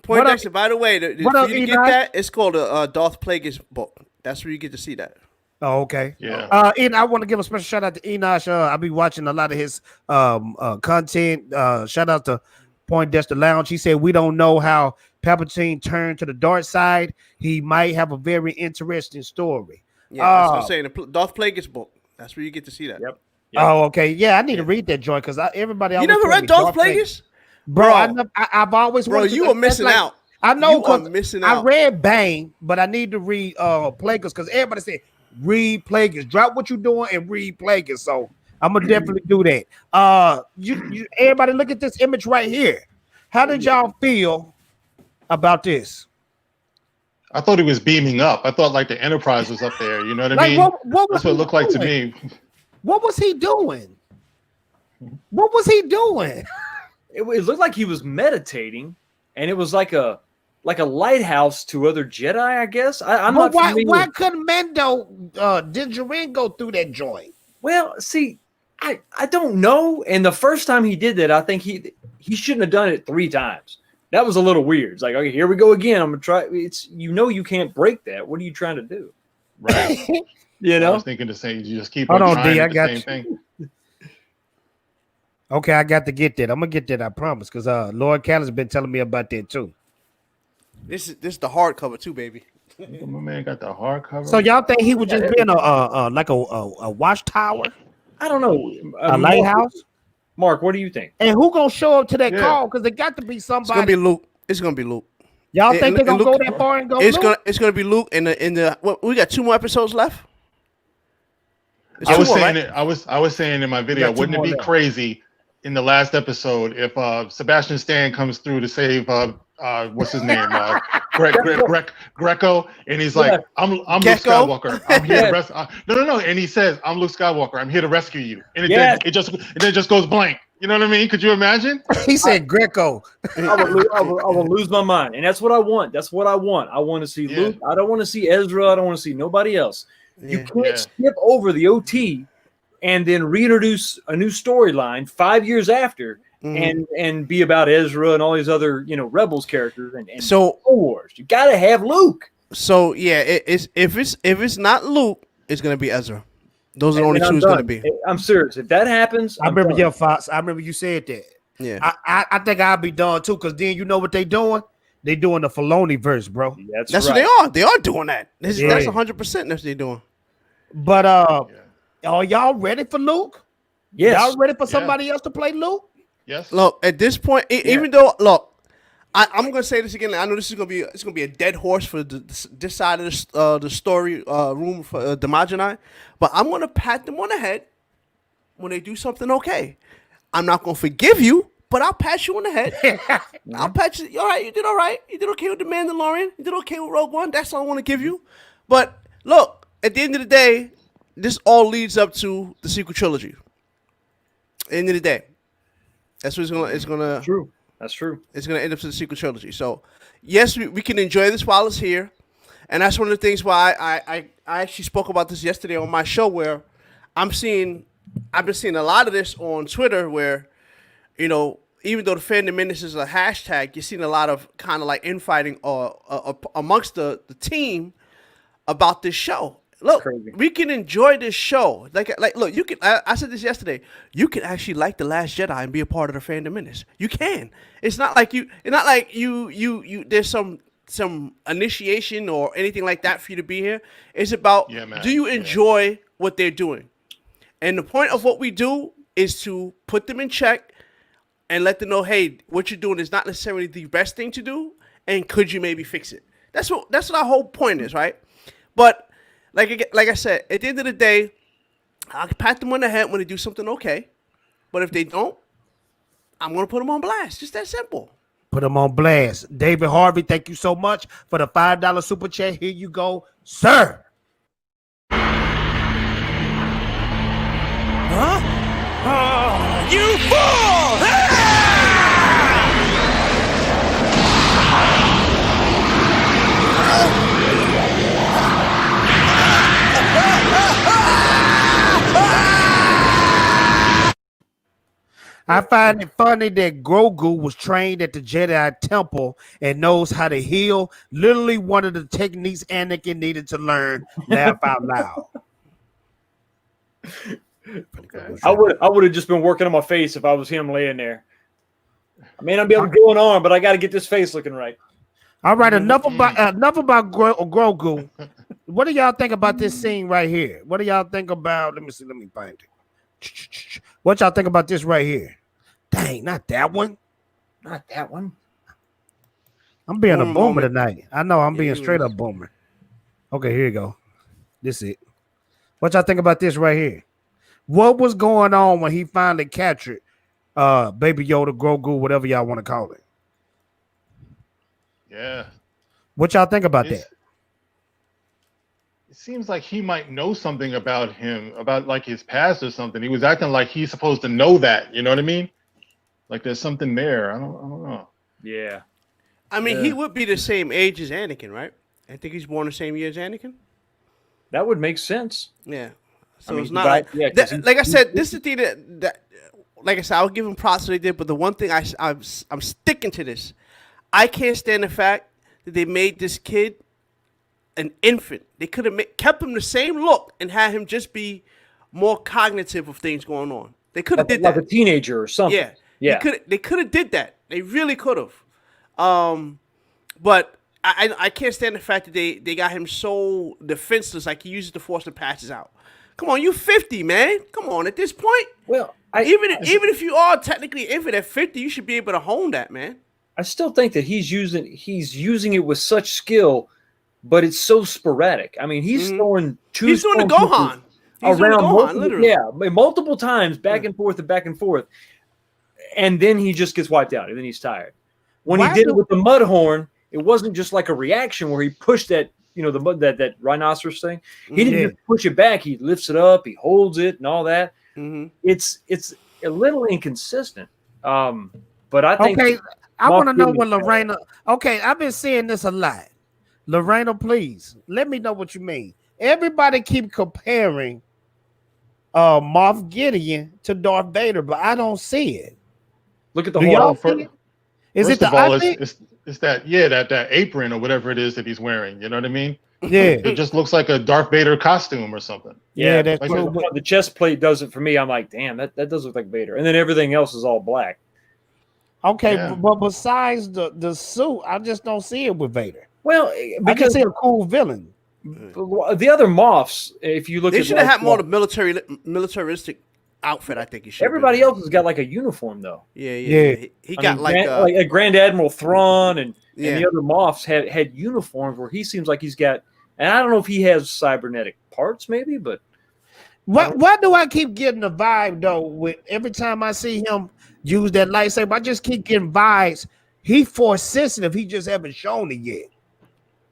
[SPEAKER 6] Poindexter, by the way, if you get that, it's called a Darth Plagueis book. That's where you get to see that.
[SPEAKER 1] Oh, okay.
[SPEAKER 5] Yeah.
[SPEAKER 1] And I want to give a special shout out to Enosh. I'll be watching a lot of his content. Shout out to Poindexter Lounge. He said we don't know how Palpatine turned to the dark side. He might have a very interesting story.
[SPEAKER 6] Yeah, that's what I'm saying. The Darth Plagueis book. That's where you get to see that.
[SPEAKER 9] Yep.
[SPEAKER 1] Oh, okay. Yeah, I need to read that joint because everybody.
[SPEAKER 6] You never read Darth Plagueis?
[SPEAKER 1] Bro, I've always
[SPEAKER 6] wanted to. You are missing out.
[SPEAKER 1] I know
[SPEAKER 6] because missing out.
[SPEAKER 1] I read Bane, but I need to read Plagueis because everybody said read Plagueis. Drop what you're doing and read Plagueis. So I'm gonna definitely do that. You everybody look at this image right here. How did y'all feel about this?
[SPEAKER 5] I thought he was beaming up. I thought like the Enterprise was up there. You know what I
[SPEAKER 1] Like,
[SPEAKER 5] mean?
[SPEAKER 1] what was
[SPEAKER 5] That's what it
[SPEAKER 1] he
[SPEAKER 5] looked like to
[SPEAKER 1] doing?
[SPEAKER 5] me.
[SPEAKER 1] What was he doing? What was he doing?
[SPEAKER 9] It looked like he was meditating, and it was like a lighthouse to other Jedi, I guess. I'm
[SPEAKER 1] But
[SPEAKER 9] not familiar.
[SPEAKER 1] why couldn't Mando Djarin go through that joint?
[SPEAKER 9] Well, see, I don't know. And the first time he did that, I think he shouldn't have done it 3 times. That was a little weird. It's like, okay, here we go again. I'm gonna try. It's you can't break that. What are you trying to do?
[SPEAKER 5] Right.
[SPEAKER 9] You
[SPEAKER 5] I
[SPEAKER 9] know.
[SPEAKER 5] was thinking the same. You just keep
[SPEAKER 1] Hold
[SPEAKER 5] on
[SPEAKER 1] on,
[SPEAKER 5] trying
[SPEAKER 1] D, I
[SPEAKER 5] the
[SPEAKER 1] got
[SPEAKER 5] same
[SPEAKER 1] you.
[SPEAKER 5] thing.
[SPEAKER 1] Okay, I got to get that. I'm gonna get that. I promise. Because Lord Callan's been telling me about that too.
[SPEAKER 6] This is the hardcover too, baby.
[SPEAKER 5] My man got the hardcover.
[SPEAKER 1] So y'all think he was just being a watchtower,
[SPEAKER 9] I don't know.
[SPEAKER 1] a lighthouse?
[SPEAKER 9] Mark, what do you think?
[SPEAKER 1] And who gonna show up to that
[SPEAKER 5] Yeah.
[SPEAKER 1] call? Because it got to be
[SPEAKER 6] It's gonna
[SPEAKER 1] somebody.
[SPEAKER 6] be Luke. It's gonna be Luke.
[SPEAKER 1] Y'all
[SPEAKER 6] and-
[SPEAKER 1] think they're
[SPEAKER 6] and
[SPEAKER 1] gonna
[SPEAKER 6] Luke-
[SPEAKER 1] go that far and go?
[SPEAKER 6] It's gonna be Luke in the what, we got 2 more episodes left. It's
[SPEAKER 5] I
[SPEAKER 6] 2
[SPEAKER 5] was
[SPEAKER 6] more,
[SPEAKER 5] saying
[SPEAKER 6] right?
[SPEAKER 5] it. I was saying in my video,
[SPEAKER 1] got 2
[SPEAKER 5] wouldn't it
[SPEAKER 1] more
[SPEAKER 5] be
[SPEAKER 1] left.
[SPEAKER 5] crazy in the last episode if Sebastian Stan comes through to save what's his name, Greco, and he's like, I'm Luke
[SPEAKER 6] Gecko?
[SPEAKER 5] Skywalker. I'm here to rescue. No, and he says, I'm Luke Skywalker. I'm here to rescue you. And then it just goes blank. You know what I mean? Could you imagine?
[SPEAKER 1] He said Greco.
[SPEAKER 9] I will lose my mind, and that's what I want. That's what I want. I want to see Luke. I don't want to see Ezra. I don't want to see nobody else. You can't skip over the OT and then reintroduce a new storyline 5 years after and be about Ezra and all these other Rebels characters and
[SPEAKER 6] So-
[SPEAKER 9] Star Wars. You got to have Luke.
[SPEAKER 6] So yeah, if it's not Luke, it's gonna be Ezra. Those are the only
[SPEAKER 9] And
[SPEAKER 6] 2
[SPEAKER 9] I'm
[SPEAKER 6] it's gonna
[SPEAKER 9] done.
[SPEAKER 6] be.
[SPEAKER 9] I'm serious. If that happens,
[SPEAKER 1] I
[SPEAKER 9] I'm
[SPEAKER 1] remember
[SPEAKER 9] done.
[SPEAKER 1] your Fox. I remember you said that.
[SPEAKER 6] Yeah,
[SPEAKER 1] I think I'll be done too. Because then you know what they doing? They doing the Filoni verse, bro.
[SPEAKER 6] that's
[SPEAKER 9] right.
[SPEAKER 6] what they are. They are doing that. That's
[SPEAKER 1] Yeah.
[SPEAKER 6] 100%. That's what they're doing.
[SPEAKER 1] But are y'all ready for Luke?
[SPEAKER 9] Yes.
[SPEAKER 1] Y'all ready for somebody else to play Luke?
[SPEAKER 5] Yes.
[SPEAKER 6] Look, at this point, even though I'm gonna say this again. I know this is gonna be a dead horse for this side of the story room for Dmajini, but I'm gonna pat them on the head when they do something okay. I'm not gonna forgive you, but I'll pat you on the head. I'll pat you. All right, you did all right. You did okay with the Mandalorian. You did okay with Rogue One. That's all I want to give you. But look, at the end of the day, this all leads up to the sequel trilogy. At the end of the day, that's what it's gonna.
[SPEAKER 9] True. That's true.
[SPEAKER 6] It's going to end up to the sequel trilogy. So, yes, we can enjoy this while it's here. And that's one of the things why I actually spoke about this yesterday on my show where I've been seeing a lot of this on Twitter where, even though the Fandom Menace is a hashtag, you're seeing a lot of kind of like infighting amongst the team about this show. Look, we can enjoy this show. Like, look, you can. I said this yesterday. You can actually like The Last Jedi and be a part of the Fandom Menace. You can. It's not like you. It's not like you. There's some initiation or anything like that for you to be here. It's about do you enjoy what they're doing, and the point of what we do is to put them in check and let them know, hey, what you're doing is not necessarily the best thing to do, and could you maybe fix it? That's what our whole point is, right? But like I said, at the end of the day, I'll pat them on the head when they do something okay. But if they don't, I'm going to put them on blast. Just that simple.
[SPEAKER 1] Put them on blast. David Harvey, thank you so much for the $5 super chat. Here you go, sir.
[SPEAKER 2] You fool!
[SPEAKER 1] I find it funny that Grogu was trained at the Jedi Temple and knows how to heal. Literally one of the techniques Anakin needed to learn. Laugh out loud.
[SPEAKER 9] I would have just been working on my face if I was him laying there. I may not be able to grow an arm, but I got to get this face looking right.
[SPEAKER 1] All right, enough about Grogu. What do y'all think about this scene right here? What do y'all think about? Let me see. Let me find it. What y'all think about this right here? Dang, not that one.
[SPEAKER 9] Not that one.
[SPEAKER 1] I'm being a boomer tonight. I know I'm being straight up boomer. Okay, here you go. This it. What y'all think about this right here? What was going on when he finally captured Baby Yoda, Grogu, whatever y'all want to call it?
[SPEAKER 5] Yeah.
[SPEAKER 1] What y'all think about that?
[SPEAKER 5] it seems like he might know something about him, about like his past or something. He was acting like he's supposed to know that. You know what I mean? Like there's something there. I don't know.
[SPEAKER 9] Yeah.
[SPEAKER 6] I mean, he would be the same age as Anakin, right? I think he's born the same year as Anakin.
[SPEAKER 9] That would make sense.
[SPEAKER 6] Yeah. So
[SPEAKER 9] I mean,
[SPEAKER 6] it's not like,
[SPEAKER 9] yeah, 'cause
[SPEAKER 6] like I said, this is the thing that like I said, I'll give him props that they did, but the one thing I'm sticking to this. I can't stand the fact that they made this kid an infant. They could have kept him the same look and had him just be more cognitive of things going on. They could have did
[SPEAKER 9] like
[SPEAKER 6] that.
[SPEAKER 9] a teenager or something.
[SPEAKER 6] Yeah.
[SPEAKER 9] Yeah.
[SPEAKER 6] They could have did that. They really could have. But I can't stand the fact that they got him so defenseless, like he uses the Force and passes out. Come on, you 50, man. Come on, at this point.
[SPEAKER 9] Well,
[SPEAKER 6] even if you are technically infant at 50, you should be able to hone that, man.
[SPEAKER 9] I still think that he's using it with such skill, but it's so sporadic. I mean, he's throwing two.
[SPEAKER 6] He's doing the Gohan. He's doing the Gohan, literally.
[SPEAKER 9] Yeah, multiple times, back and forth and back and forth, and then he just gets wiped out, and then he's tired. When he did it with the Mudhorn, it wasn't just like a reaction where he pushed that, that rhinoceros thing. He didn't just push it back. He lifts it up, he holds it, and all that. It's a little inconsistent. But I think.
[SPEAKER 1] Okay, I want to know what Lorena. Okay, I've been seeing this a lot. Lorena, please let me know what you mean. Everybody keep comparing Moff Gideon to Darth Vader, but I don't see it.
[SPEAKER 9] Look at the
[SPEAKER 1] whole.
[SPEAKER 5] Is it the outfit? It's that that apron or whatever it is that he's wearing. You know what I mean?
[SPEAKER 1] Yeah,
[SPEAKER 5] it just looks like a Darth Vader costume or something.
[SPEAKER 9] Yeah,
[SPEAKER 1] that's
[SPEAKER 9] like
[SPEAKER 1] true.
[SPEAKER 9] the chest plate does it for me. I'm like, damn, that does look like Vader, and then everything else is all black.
[SPEAKER 1] Okay, but besides the suit, I just don't see it with Vader.
[SPEAKER 9] Well,
[SPEAKER 1] I can see a cool villain.
[SPEAKER 9] The other Moffs, if you look,
[SPEAKER 6] they should have had more of the militaristic outfit. I think he should.
[SPEAKER 9] Everybody else has got like a uniform though.
[SPEAKER 6] Yeah. He got like
[SPEAKER 9] a Grand Admiral Thrawn and the other Moffs had uniforms where he seems like he's got. And I don't know if he has cybernetic parts, maybe, but
[SPEAKER 1] why do I keep getting the vibe though? With every time I see him use that lightsaber, I just keep getting vibes. He force sensitive. He just haven't shown it yet.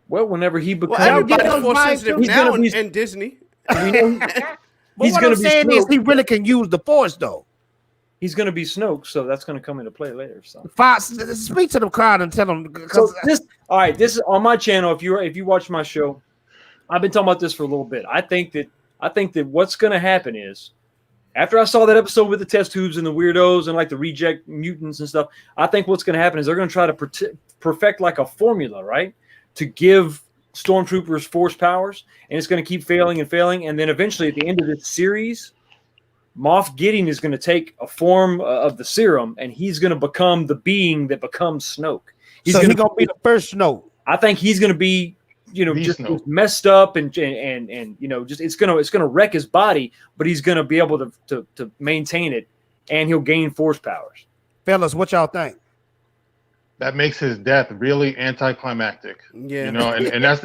[SPEAKER 9] Well, whenever he becomes,
[SPEAKER 6] everybody's force sensitive now in Disney.
[SPEAKER 1] What I'm saying is he really can use the force though.
[SPEAKER 9] He's going to be Snoke, so that's going to come into play later. So,
[SPEAKER 1] Fox, speak to the crowd and tell them.
[SPEAKER 9] So this is on my channel. If you watch my show, I've been talking about this for a little bit. I think that what's going to happen is, after I saw that episode with the test tubes and the weirdos and like the reject mutants and stuff, I think what's going to happen is they're going to try to perfect like a formula, right, to give stormtroopers force powers, and it's going to keep failing and failing, and then eventually at the end of this series, Moff Gideon is going to take a form of the serum, and he's going to become the being that becomes Snoke. He's going to be
[SPEAKER 1] the first Snoke.
[SPEAKER 9] I think he's going to be, just messed up and just it's going to wreck his body, but he's going to be able to maintain it, and he'll gain force powers.
[SPEAKER 1] Fellas, what y'all think?
[SPEAKER 5] That makes his death really anticlimactic.
[SPEAKER 6] Yeah,
[SPEAKER 5] and that's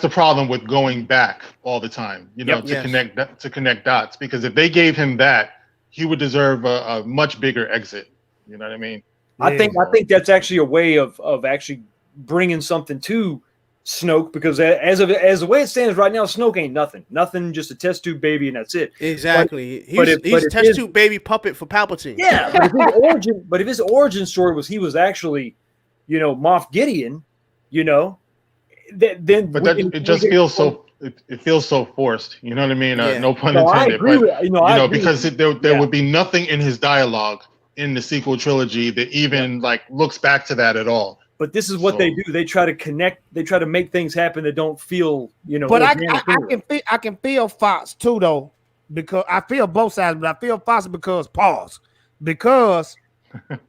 [SPEAKER 5] the problem with going back all the time. To connect dots, because if they gave him that, he would deserve a much bigger exit. You know what I mean?
[SPEAKER 9] I think that's actually a way of actually bringing something to Snoke, because as the way it stands right now, Snoke ain't nothing, just a test tube baby, and that's it.
[SPEAKER 6] Exactly. He's a test tube baby puppet for Palpatine.
[SPEAKER 9] Yeah, but if his origin story was he was actually, Moff Gideon, then
[SPEAKER 5] it just feels so. It feels so forced. You know what I mean? No pun intended.
[SPEAKER 9] I agree with,
[SPEAKER 5] because there would be nothing in his dialogue in the sequel trilogy that even looks back to that at all.
[SPEAKER 9] But this is what they do. They try to connect. They try to make things happen that don't feel,
[SPEAKER 1] But I can feel Fox too, though, because I feel both sides. But I feel Fox because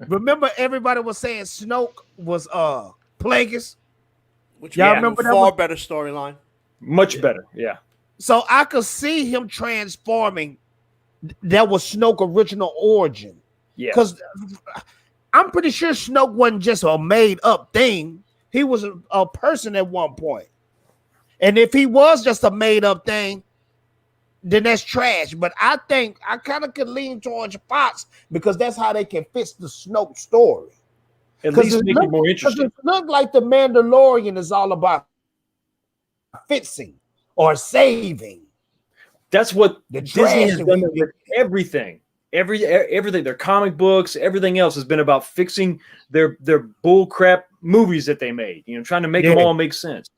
[SPEAKER 1] remember everybody was saying Snoke was Plagueis,
[SPEAKER 6] which y'all remember that far better storyline.
[SPEAKER 9] Much better, yeah.
[SPEAKER 1] So I could see him transforming. That was Snoke's original origin.
[SPEAKER 9] Yeah,
[SPEAKER 1] because I'm pretty sure Snoke wasn't just a made-up thing. He was a person at one point. And if he was just a made-up thing, then that's trash. But I think I kind of could lean towards Fox because that's how they can fit the Snoke story.
[SPEAKER 9] At least make it more interesting.
[SPEAKER 1] It looked like the Mandalorian is all about fixing. or saving.
[SPEAKER 9] That's what
[SPEAKER 1] The
[SPEAKER 9] Disney
[SPEAKER 1] trash
[SPEAKER 9] has
[SPEAKER 1] that
[SPEAKER 9] done
[SPEAKER 1] we-
[SPEAKER 9] with everything. Everything, their comic books, everything else has been about fixing their bull crap movies that they made. Trying to make them all make sense.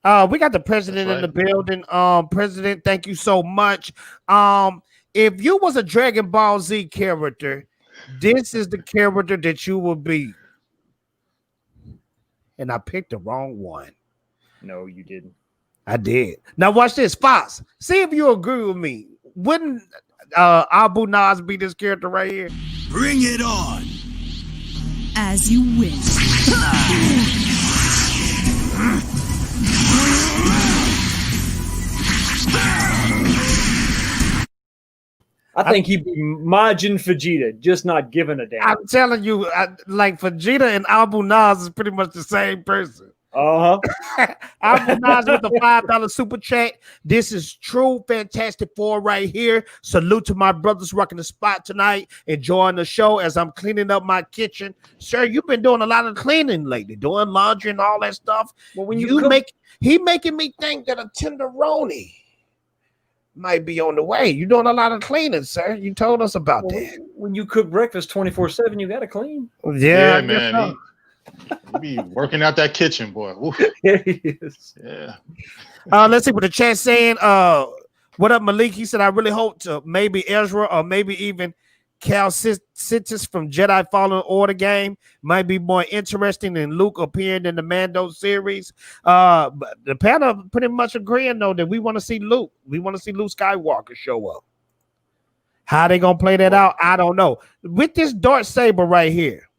[SPEAKER 1] We got the president in the building. President, thank you so much. If you was a Dragon Ball Z character, this is the character that you would be. And I picked the wrong one.
[SPEAKER 9] No, you didn't.
[SPEAKER 1] I did. Now watch this, Fox. See if you agree with me. Wouldn't Abu Nas be this character right here?
[SPEAKER 2] Bring it on.
[SPEAKER 10] As you wish.
[SPEAKER 9] I think he'd be Majin Vegeta, just not giving a damn.
[SPEAKER 1] I'm telling you, like Vegeta and Abu Nas is pretty much the same person. Abu Nas with the $5 super chat. This is true Fantastic Four right here. Salute to my brothers rocking the spot tonight, enjoying the show as I'm cleaning up my kitchen. Sir, you've been doing a lot of cleaning lately, doing laundry and all that stuff.
[SPEAKER 9] Well, when
[SPEAKER 1] he making me think that a tenderoni might be on the way. You're doing a lot of cleaning, sir. You told us about that.
[SPEAKER 9] When you cook breakfast 24/7, you got to clean.
[SPEAKER 1] Yeah,
[SPEAKER 5] man. You be working out that kitchen, boy. Oof. Yeah.
[SPEAKER 1] Let's see what the chat's saying. What up, Malik? He said, I really hope to maybe Ezra or maybe even Cal Sitis from Jedi Fallen Order game might be more interesting than Luke appearing in the Mando series. But the panel pretty much agreeing though that we want to see Luke. We want to see Luke Skywalker show up. How they gonna play that out? I don't know. With this dark saber right here,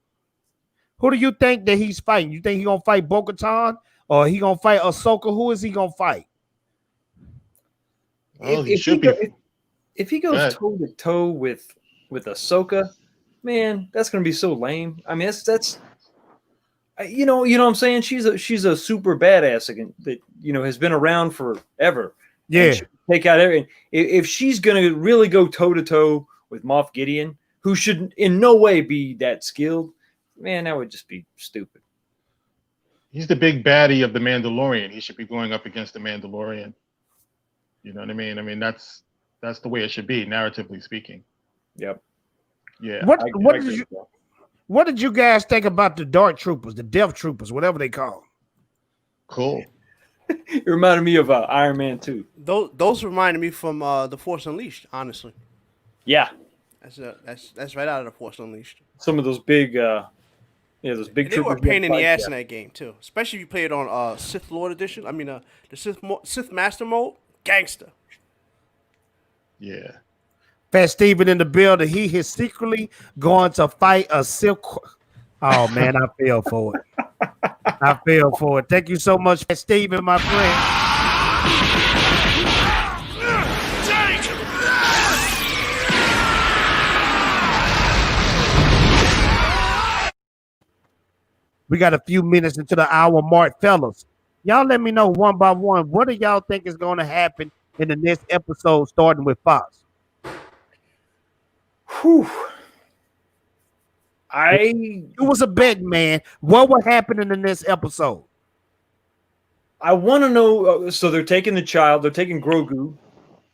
[SPEAKER 1] who do you think that he's fighting? You think he gonna fight Bo-Katan or he gonna fight Ahsoka? Who is he gonna fight?
[SPEAKER 5] Well, if
[SPEAKER 9] he goes toe to toe with Ahsoka, man, that's gonna be so lame. I mean, that's you know what I'm saying. She's a super badass again that has been around forever.
[SPEAKER 1] Yeah,
[SPEAKER 9] take out everything. If she's gonna really go toe to toe with Moff Gideon, who should in no way be that skilled, man, that would just be stupid.
[SPEAKER 5] He's the big baddie of the Mandalorian. He should be going up against the Mandalorian. You know what I mean? I mean that's the way it should be, narratively speaking.
[SPEAKER 9] Yep.
[SPEAKER 5] Yeah.
[SPEAKER 1] What did you guys think about the Dark Troopers, the Death Troopers, whatever they call them?
[SPEAKER 5] Cool.
[SPEAKER 9] It reminded me of Iron Man 2.
[SPEAKER 6] Those reminded me from The Force Unleashed, honestly.
[SPEAKER 9] Yeah.
[SPEAKER 6] That's right out of The Force Unleashed.
[SPEAKER 9] Some of those big those big troopers.
[SPEAKER 6] They were a pain in the ass in that game too, especially if you play it on Sith Lord Edition. I mean, the Sith Master mode, gangster.
[SPEAKER 5] Yeah.
[SPEAKER 1] Fat Steven in the building. He is secretly going to fight a silk. Oh man, I feel for it. I feel for it. Thank you so much, Fat Steven, my friend. We got a few minutes into the hour mark, fellas. Y'all let me know one by one. What do y'all think is going to happen in the next episode, starting with Fox?
[SPEAKER 9] Whew.
[SPEAKER 1] It was a bet, man. What will happen in the next episode?
[SPEAKER 9] I want to know. So they're taking the child. They're taking Grogu.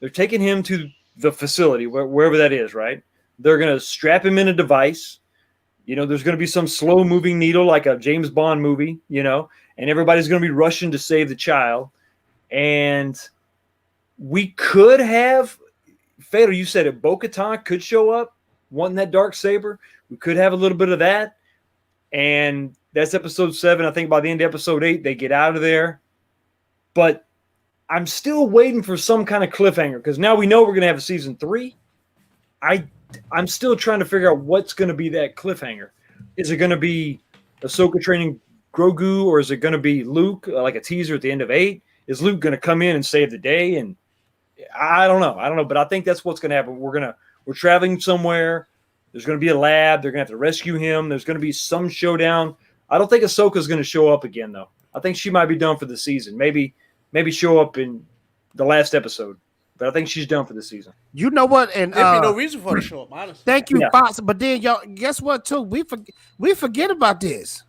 [SPEAKER 9] They're taking him to the facility, wherever that is, right? They're going to strap him in a device. There's going to be some slow-moving needle like a James Bond movie, and everybody's going to be rushing to save the child. And we could have, Fader, you said it, Bo-Katan could show up wanting that dark saber. We could have a little bit of that. And that's episode 7. I think by the end of episode 8, they get out of there. But I'm still waiting for some kind of cliffhanger because now we know we're going to have a season 3. I'm still trying to figure out what's going to be that cliffhanger. Is it going to be Ahsoka training Grogu, or is it going to be Luke, like a teaser at the end of 8? Is Luke going to come in and save the day? And I don't know, but I think that's what's going to happen. We're traveling somewhere. There's going to be a lab. They're going to have to rescue him. There's going to be some showdown. I don't think Ahsoka's going to show up again, though. I think she might be done for the season. Maybe show up in the last episode. But I think she's done for the season.
[SPEAKER 1] You know what? And
[SPEAKER 6] there'd be no reason for her to show up, honestly.
[SPEAKER 1] Thank you, Fox. But then y'all, guess what? Too, we forget about this.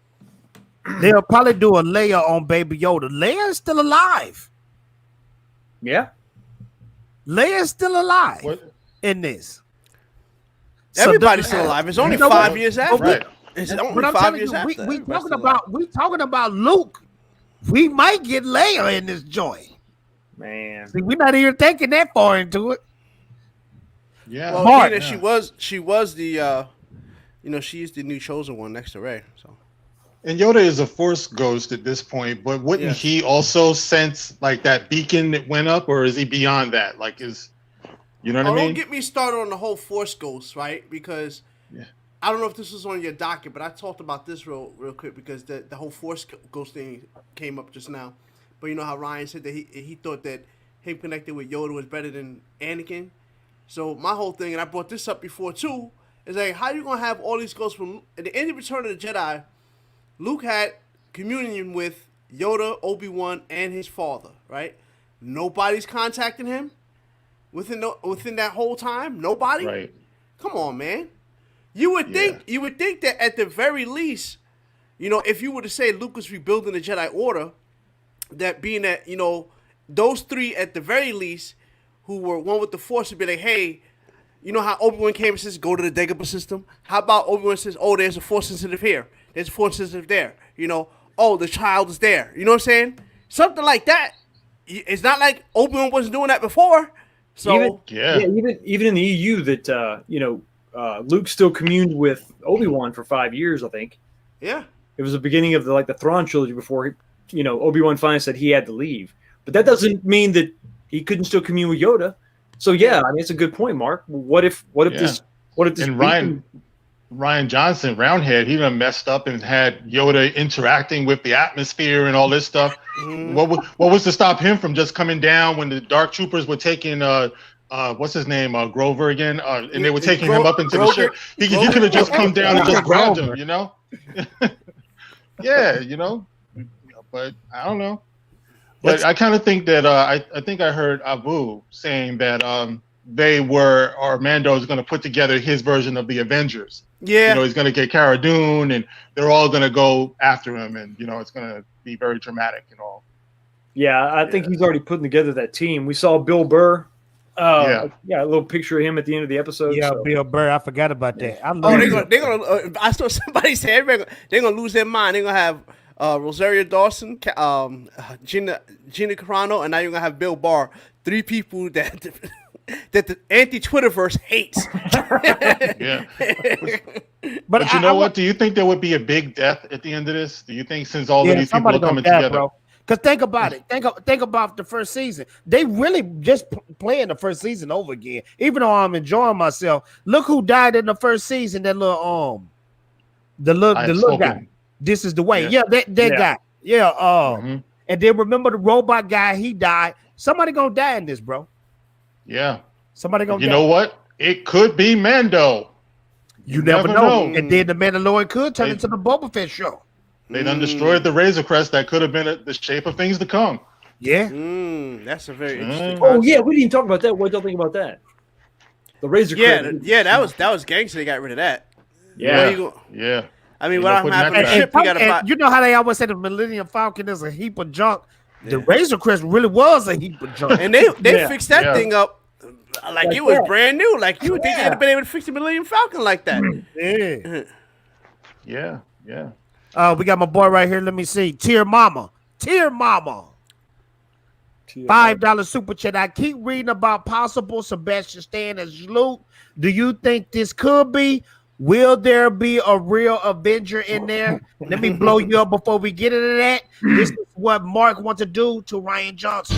[SPEAKER 1] They'll probably do a Leia on Baby Yoda. Leia is still alive.
[SPEAKER 9] Yeah.
[SPEAKER 1] Leia's still alive
[SPEAKER 5] What?
[SPEAKER 1] in this.
[SPEAKER 6] Everybody's
[SPEAKER 1] So
[SPEAKER 6] still alive. It's only
[SPEAKER 1] You know
[SPEAKER 6] 5
[SPEAKER 5] what?
[SPEAKER 6] years after.
[SPEAKER 5] Right.
[SPEAKER 6] It's
[SPEAKER 1] But
[SPEAKER 6] only
[SPEAKER 1] I'm
[SPEAKER 6] 5
[SPEAKER 1] telling
[SPEAKER 6] years
[SPEAKER 1] you,
[SPEAKER 6] after.
[SPEAKER 1] we
[SPEAKER 6] Everybody's
[SPEAKER 1] talking
[SPEAKER 6] still alive.
[SPEAKER 1] about Luke. We might get Leia in this joint.
[SPEAKER 9] Man.
[SPEAKER 1] See, we're not even thinking that far into it.
[SPEAKER 5] Yeah.
[SPEAKER 6] Well,
[SPEAKER 1] Mark.
[SPEAKER 6] Dina, she was the, she's the new chosen one next to Rey. So
[SPEAKER 5] And Yoda is a Force ghost at this point, but wouldn't
[SPEAKER 6] Yes.
[SPEAKER 5] he also sense like that beacon that went up, or is he beyond that? Like, you know what I mean?
[SPEAKER 6] don't get me started on the whole Force Ghost, right? Because
[SPEAKER 5] Yeah.
[SPEAKER 6] I don't know if this was on your docket, but I talked about this real quick because the whole Force Ghost thing came up just now. But you know how Ryan said that he thought that him connected with Yoda was better than Anakin. So my whole thing, and I brought this up before too, is like, how you gonna have all these ghosts from at the end of Return of the Jedi? Luke had communion with Yoda, Obi-Wan, and his father, right? Nobody's contacting him within that whole time. Nobody.
[SPEAKER 5] Right.
[SPEAKER 6] Come on, man. You would think that at the very least, if you were to say Luke was rebuilding the Jedi Order, that being that those three at the very least, who were one with the Force, would be like, hey, you know how Obi-Wan came and says, go to the Dagobah system? How about Obi-Wan says, oh, there's a Force sensitive here. There's a Force sensitive there. Oh, the child is there. You know what I'm saying? Something like that. It's not like Obi-Wan wasn't doing that before. So
[SPEAKER 9] even in the EU that Luke still communed with Obi-Wan for 5 years, I think.
[SPEAKER 6] Yeah.
[SPEAKER 9] It was the beginning of the Thrawn trilogy before Obi-Wan finally said he had to leave. But that doesn't mean that he couldn't still commune with Yoda. So yeah, I mean it's a good point, Mark. What if this
[SPEAKER 5] and Ryan Johnson, Roundhead, he done messed up and had Yoda interacting with the atmosphere and all this stuff.
[SPEAKER 6] Mm-hmm.
[SPEAKER 5] What was to stop him from just coming down when the Dark Troopers were taking what's his name, Grover again, and they were taking him up into the ship. He could have just come down and just grabbed him, Yeah, but I don't know. But I kind of think that I think I heard Abu saying that Mando is going to put together his version of the Avengers.
[SPEAKER 6] Yeah.
[SPEAKER 5] He's going to get Cara Dune, and they're all going to go after him, and it's going to be very dramatic and all.
[SPEAKER 9] Yeah, I think he's already putting together that team. We saw Bill Burr. A little picture of him at the end of the episode.
[SPEAKER 1] Yeah, Bill Burr. I forgot about that.
[SPEAKER 6] They're gonna. I saw somebody say they're gonna lose their mind. They're gonna have Rosario Dawson, Gina Carano, and now you're gonna have Bill Burr. 3 people that the anti-Twitterverse hates.
[SPEAKER 5] Yeah. But you know what? Do you think there would be a big death at the end of this? Do you think since all of these people are coming together? Bro.
[SPEAKER 1] Because think about it. Think about the first season. They really just playing the first season over again. Even though I'm enjoying myself. Look who died in the first season. That little the little guy. This is the way. Yeah, that guy. Yeah. And then remember the robot guy. He died. Somebody gonna die in this, bro.
[SPEAKER 5] Yeah.
[SPEAKER 1] Somebody gonna.
[SPEAKER 5] You know what? It could be Mando.
[SPEAKER 1] You never know. And then the Mandalorian could turn into the Boba Fett show.
[SPEAKER 5] They done destroyed the Razor Crest that could have been the shape of things to come.
[SPEAKER 1] Yeah.
[SPEAKER 6] That's a very interesting
[SPEAKER 9] concept. Yeah, we didn't even talk about that. What do you think about that? The Razor Crest.
[SPEAKER 6] Yeah, that was gangster. They got rid of that.
[SPEAKER 5] Yeah.
[SPEAKER 6] I mean, what I'm having a ship,
[SPEAKER 1] you know how they always say the Millennium Falcon is a heap of junk. The Razor Crest really was a heap of junk.
[SPEAKER 6] And they fixed that thing up like it was brand new. Like you would think they'd have been able to fix the Millennium Falcon like that.
[SPEAKER 5] Yeah.
[SPEAKER 1] We got my boy right here. Let me see. Tier Mama. $5 super chat. I keep reading about possible Sebastian Stan as Luke. Do you think this could be? Will there be a real Avenger in there? Let me blow you up before we get into that. This is what Mark wants to do to Ryan Johnson.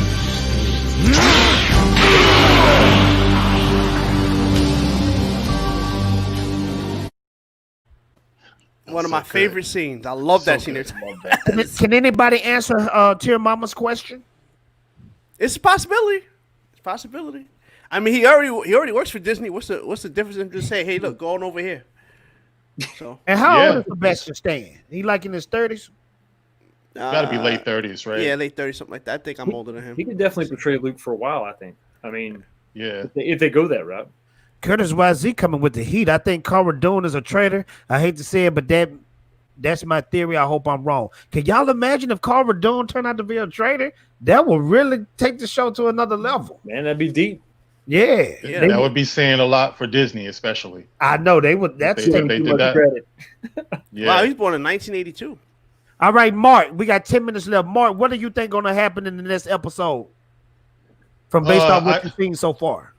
[SPEAKER 6] One of my favorite scenes. I love that scene.
[SPEAKER 1] Can anybody answer Tier Mama's question?
[SPEAKER 6] It's a possibility. I mean, he already works for Disney. What's the difference in just saying, hey, look, go on over here? So.
[SPEAKER 1] And how old is Sebastian Stan? He like in his 30s?
[SPEAKER 5] Got to be late 30s, right?
[SPEAKER 6] Yeah, late 30s, something like that. I think I'm older than him.
[SPEAKER 9] He could definitely portray Luke for a while, I think. I mean,
[SPEAKER 5] yeah,
[SPEAKER 9] if they go that route.
[SPEAKER 1] Curtis YZ coming with the heat. I think Cara Dune is a traitor. I hate to say it, but that That's my theory. I hope I'm wrong. Can y'all imagine if Cara Dune turned out to be a traitor? That would really take the show to another level.
[SPEAKER 9] Man, that'd be deep.
[SPEAKER 1] Yeah,
[SPEAKER 5] that would be saying a lot for Disney, especially.
[SPEAKER 1] I know they would. That's
[SPEAKER 5] If they did that.
[SPEAKER 9] Credit.
[SPEAKER 5] Yeah.
[SPEAKER 6] Wow, he was born in 1982.
[SPEAKER 1] All right, Mark. We got 10 minutes left. Mark, what do you think going to happen in the next episode? From based on what you've seen so far.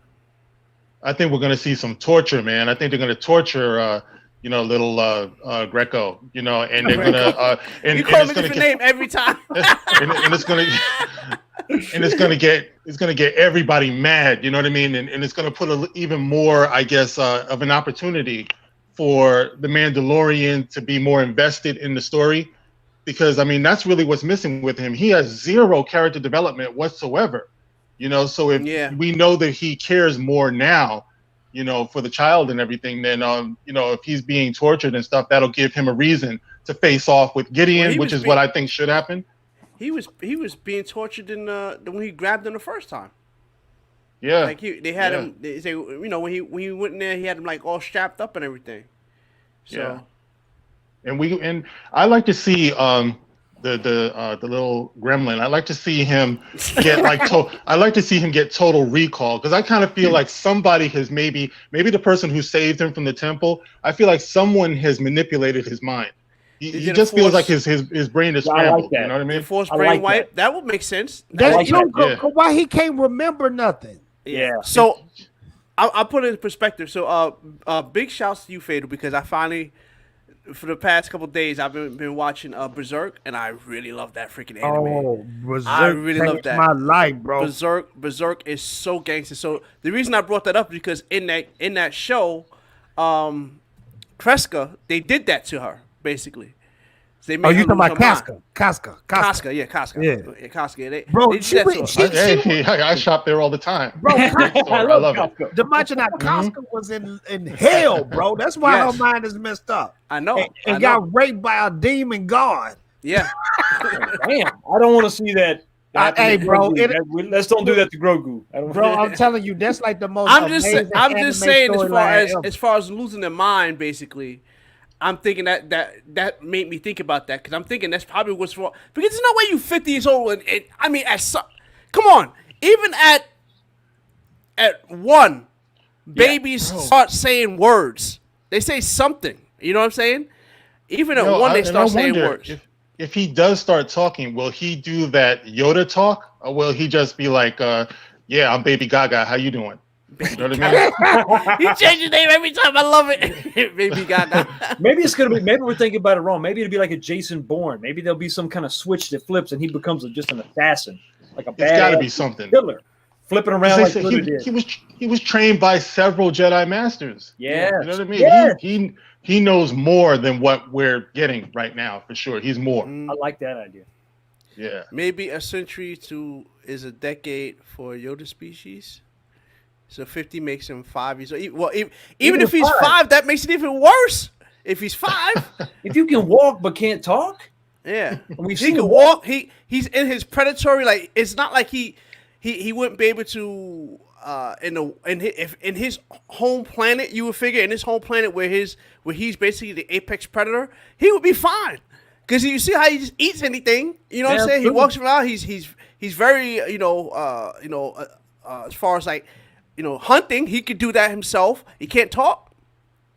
[SPEAKER 5] I think we're going to see some torture, man. I think they're going to torture, little Greco, and they're going to.
[SPEAKER 6] You call him a different name every time.
[SPEAKER 5] and it's going to get everybody mad. You know what I mean? And it's going to put even more, I guess, of an opportunity for the Mandalorian to be more invested in the story, because I mean that's really what's missing with him. He has zero character development whatsoever. So if we know that he cares more now, for the child and everything, then if he's being tortured and stuff, that'll give him a reason to face off with Gideon, which is what I think should happen.
[SPEAKER 6] He was being tortured when he grabbed him the first time.
[SPEAKER 5] Yeah,
[SPEAKER 6] like they had him. They say when he went in there, he had him like all strapped up and everything. So,
[SPEAKER 5] and I like to see the little gremlin. I like to see him get I like to see him get total recall, because I kind of feel like somebody has maybe the person who saved him from the temple. I feel like someone has manipulated his mind. He just feels like his brain is scrambled.
[SPEAKER 9] Like that.
[SPEAKER 5] You know what I mean?
[SPEAKER 6] Forced brain wipe. That would make sense.
[SPEAKER 1] Why he can't remember nothing?
[SPEAKER 6] Yeah. So I'll put it in perspective. So big shouts to you, Fatal, because I finally, for the past couple of days, I've been watching Berserk, and I really love that freaking anime.
[SPEAKER 1] Oh, Berserk!
[SPEAKER 6] I really love that.
[SPEAKER 1] My life, bro.
[SPEAKER 6] Berserk is so gangster. So the reason I brought that up is because in that show, Kreska, they did that to her basically. So they made
[SPEAKER 1] you talking about Casca?
[SPEAKER 6] Casca, yeah, Casca.
[SPEAKER 1] Yeah,
[SPEAKER 6] Casca. They
[SPEAKER 1] did
[SPEAKER 5] I shop there all the time.
[SPEAKER 1] Bro,
[SPEAKER 5] I love it.
[SPEAKER 1] Dmajini Casca was in hell, bro. That's why her mind is messed up.
[SPEAKER 6] I know.
[SPEAKER 1] And got raped by a demon god.
[SPEAKER 6] Yeah.
[SPEAKER 9] Damn, I don't want to see that.
[SPEAKER 1] Hey, bro,
[SPEAKER 9] let's don't do that to Grogu.
[SPEAKER 1] Bro, I'm telling you, that's like the most.
[SPEAKER 6] I'm just saying, as far as losing their mind, basically. I'm thinking that made me think about that, because I'm thinking that's probably what's wrong. Because there's no way you 50 years old and I mean come on, even at one, babies start saying words. They say something. You know what I'm saying? Even at one, they start saying words.
[SPEAKER 5] If he does start talking, will he do that Yoda talk, or will he just be like, "Yeah, I'm Baby Gaga. How you doing?" You know what I mean?
[SPEAKER 6] He changes his name every time. I love it. Baby Gaga.
[SPEAKER 9] Maybe it's gonna be. Maybe we're thinking about it wrong. Maybe it'll be like a Jason Bourne. Maybe there'll be some kind of switch that flips and he becomes just an assassin, like a bad.
[SPEAKER 5] It's got to be something.
[SPEAKER 9] Hitler flipping around like
[SPEAKER 5] he was trained by several Jedi Masters.
[SPEAKER 9] Yeah,
[SPEAKER 5] you know what I mean.
[SPEAKER 9] Yeah.
[SPEAKER 5] He knows more than what we're getting right now, for sure. He's more.
[SPEAKER 9] I like that idea.
[SPEAKER 5] Yeah.
[SPEAKER 6] Maybe a century is a decade for Yoda species. So 50 makes him 5 years old. Well, even if he's 5, that makes it even worse. If he's 5,
[SPEAKER 9] if you can walk but can't talk,
[SPEAKER 6] yeah, he can walk. He's in his predatory. Like, it's not like he wouldn't be able to in his home planet. You would figure in his home planet where he's basically the apex predator, he would be fine. Because you see how he just eats anything. You know what I'm saying? He walks around. He's very as far as like. Hunting, he could do that himself. He can't talk.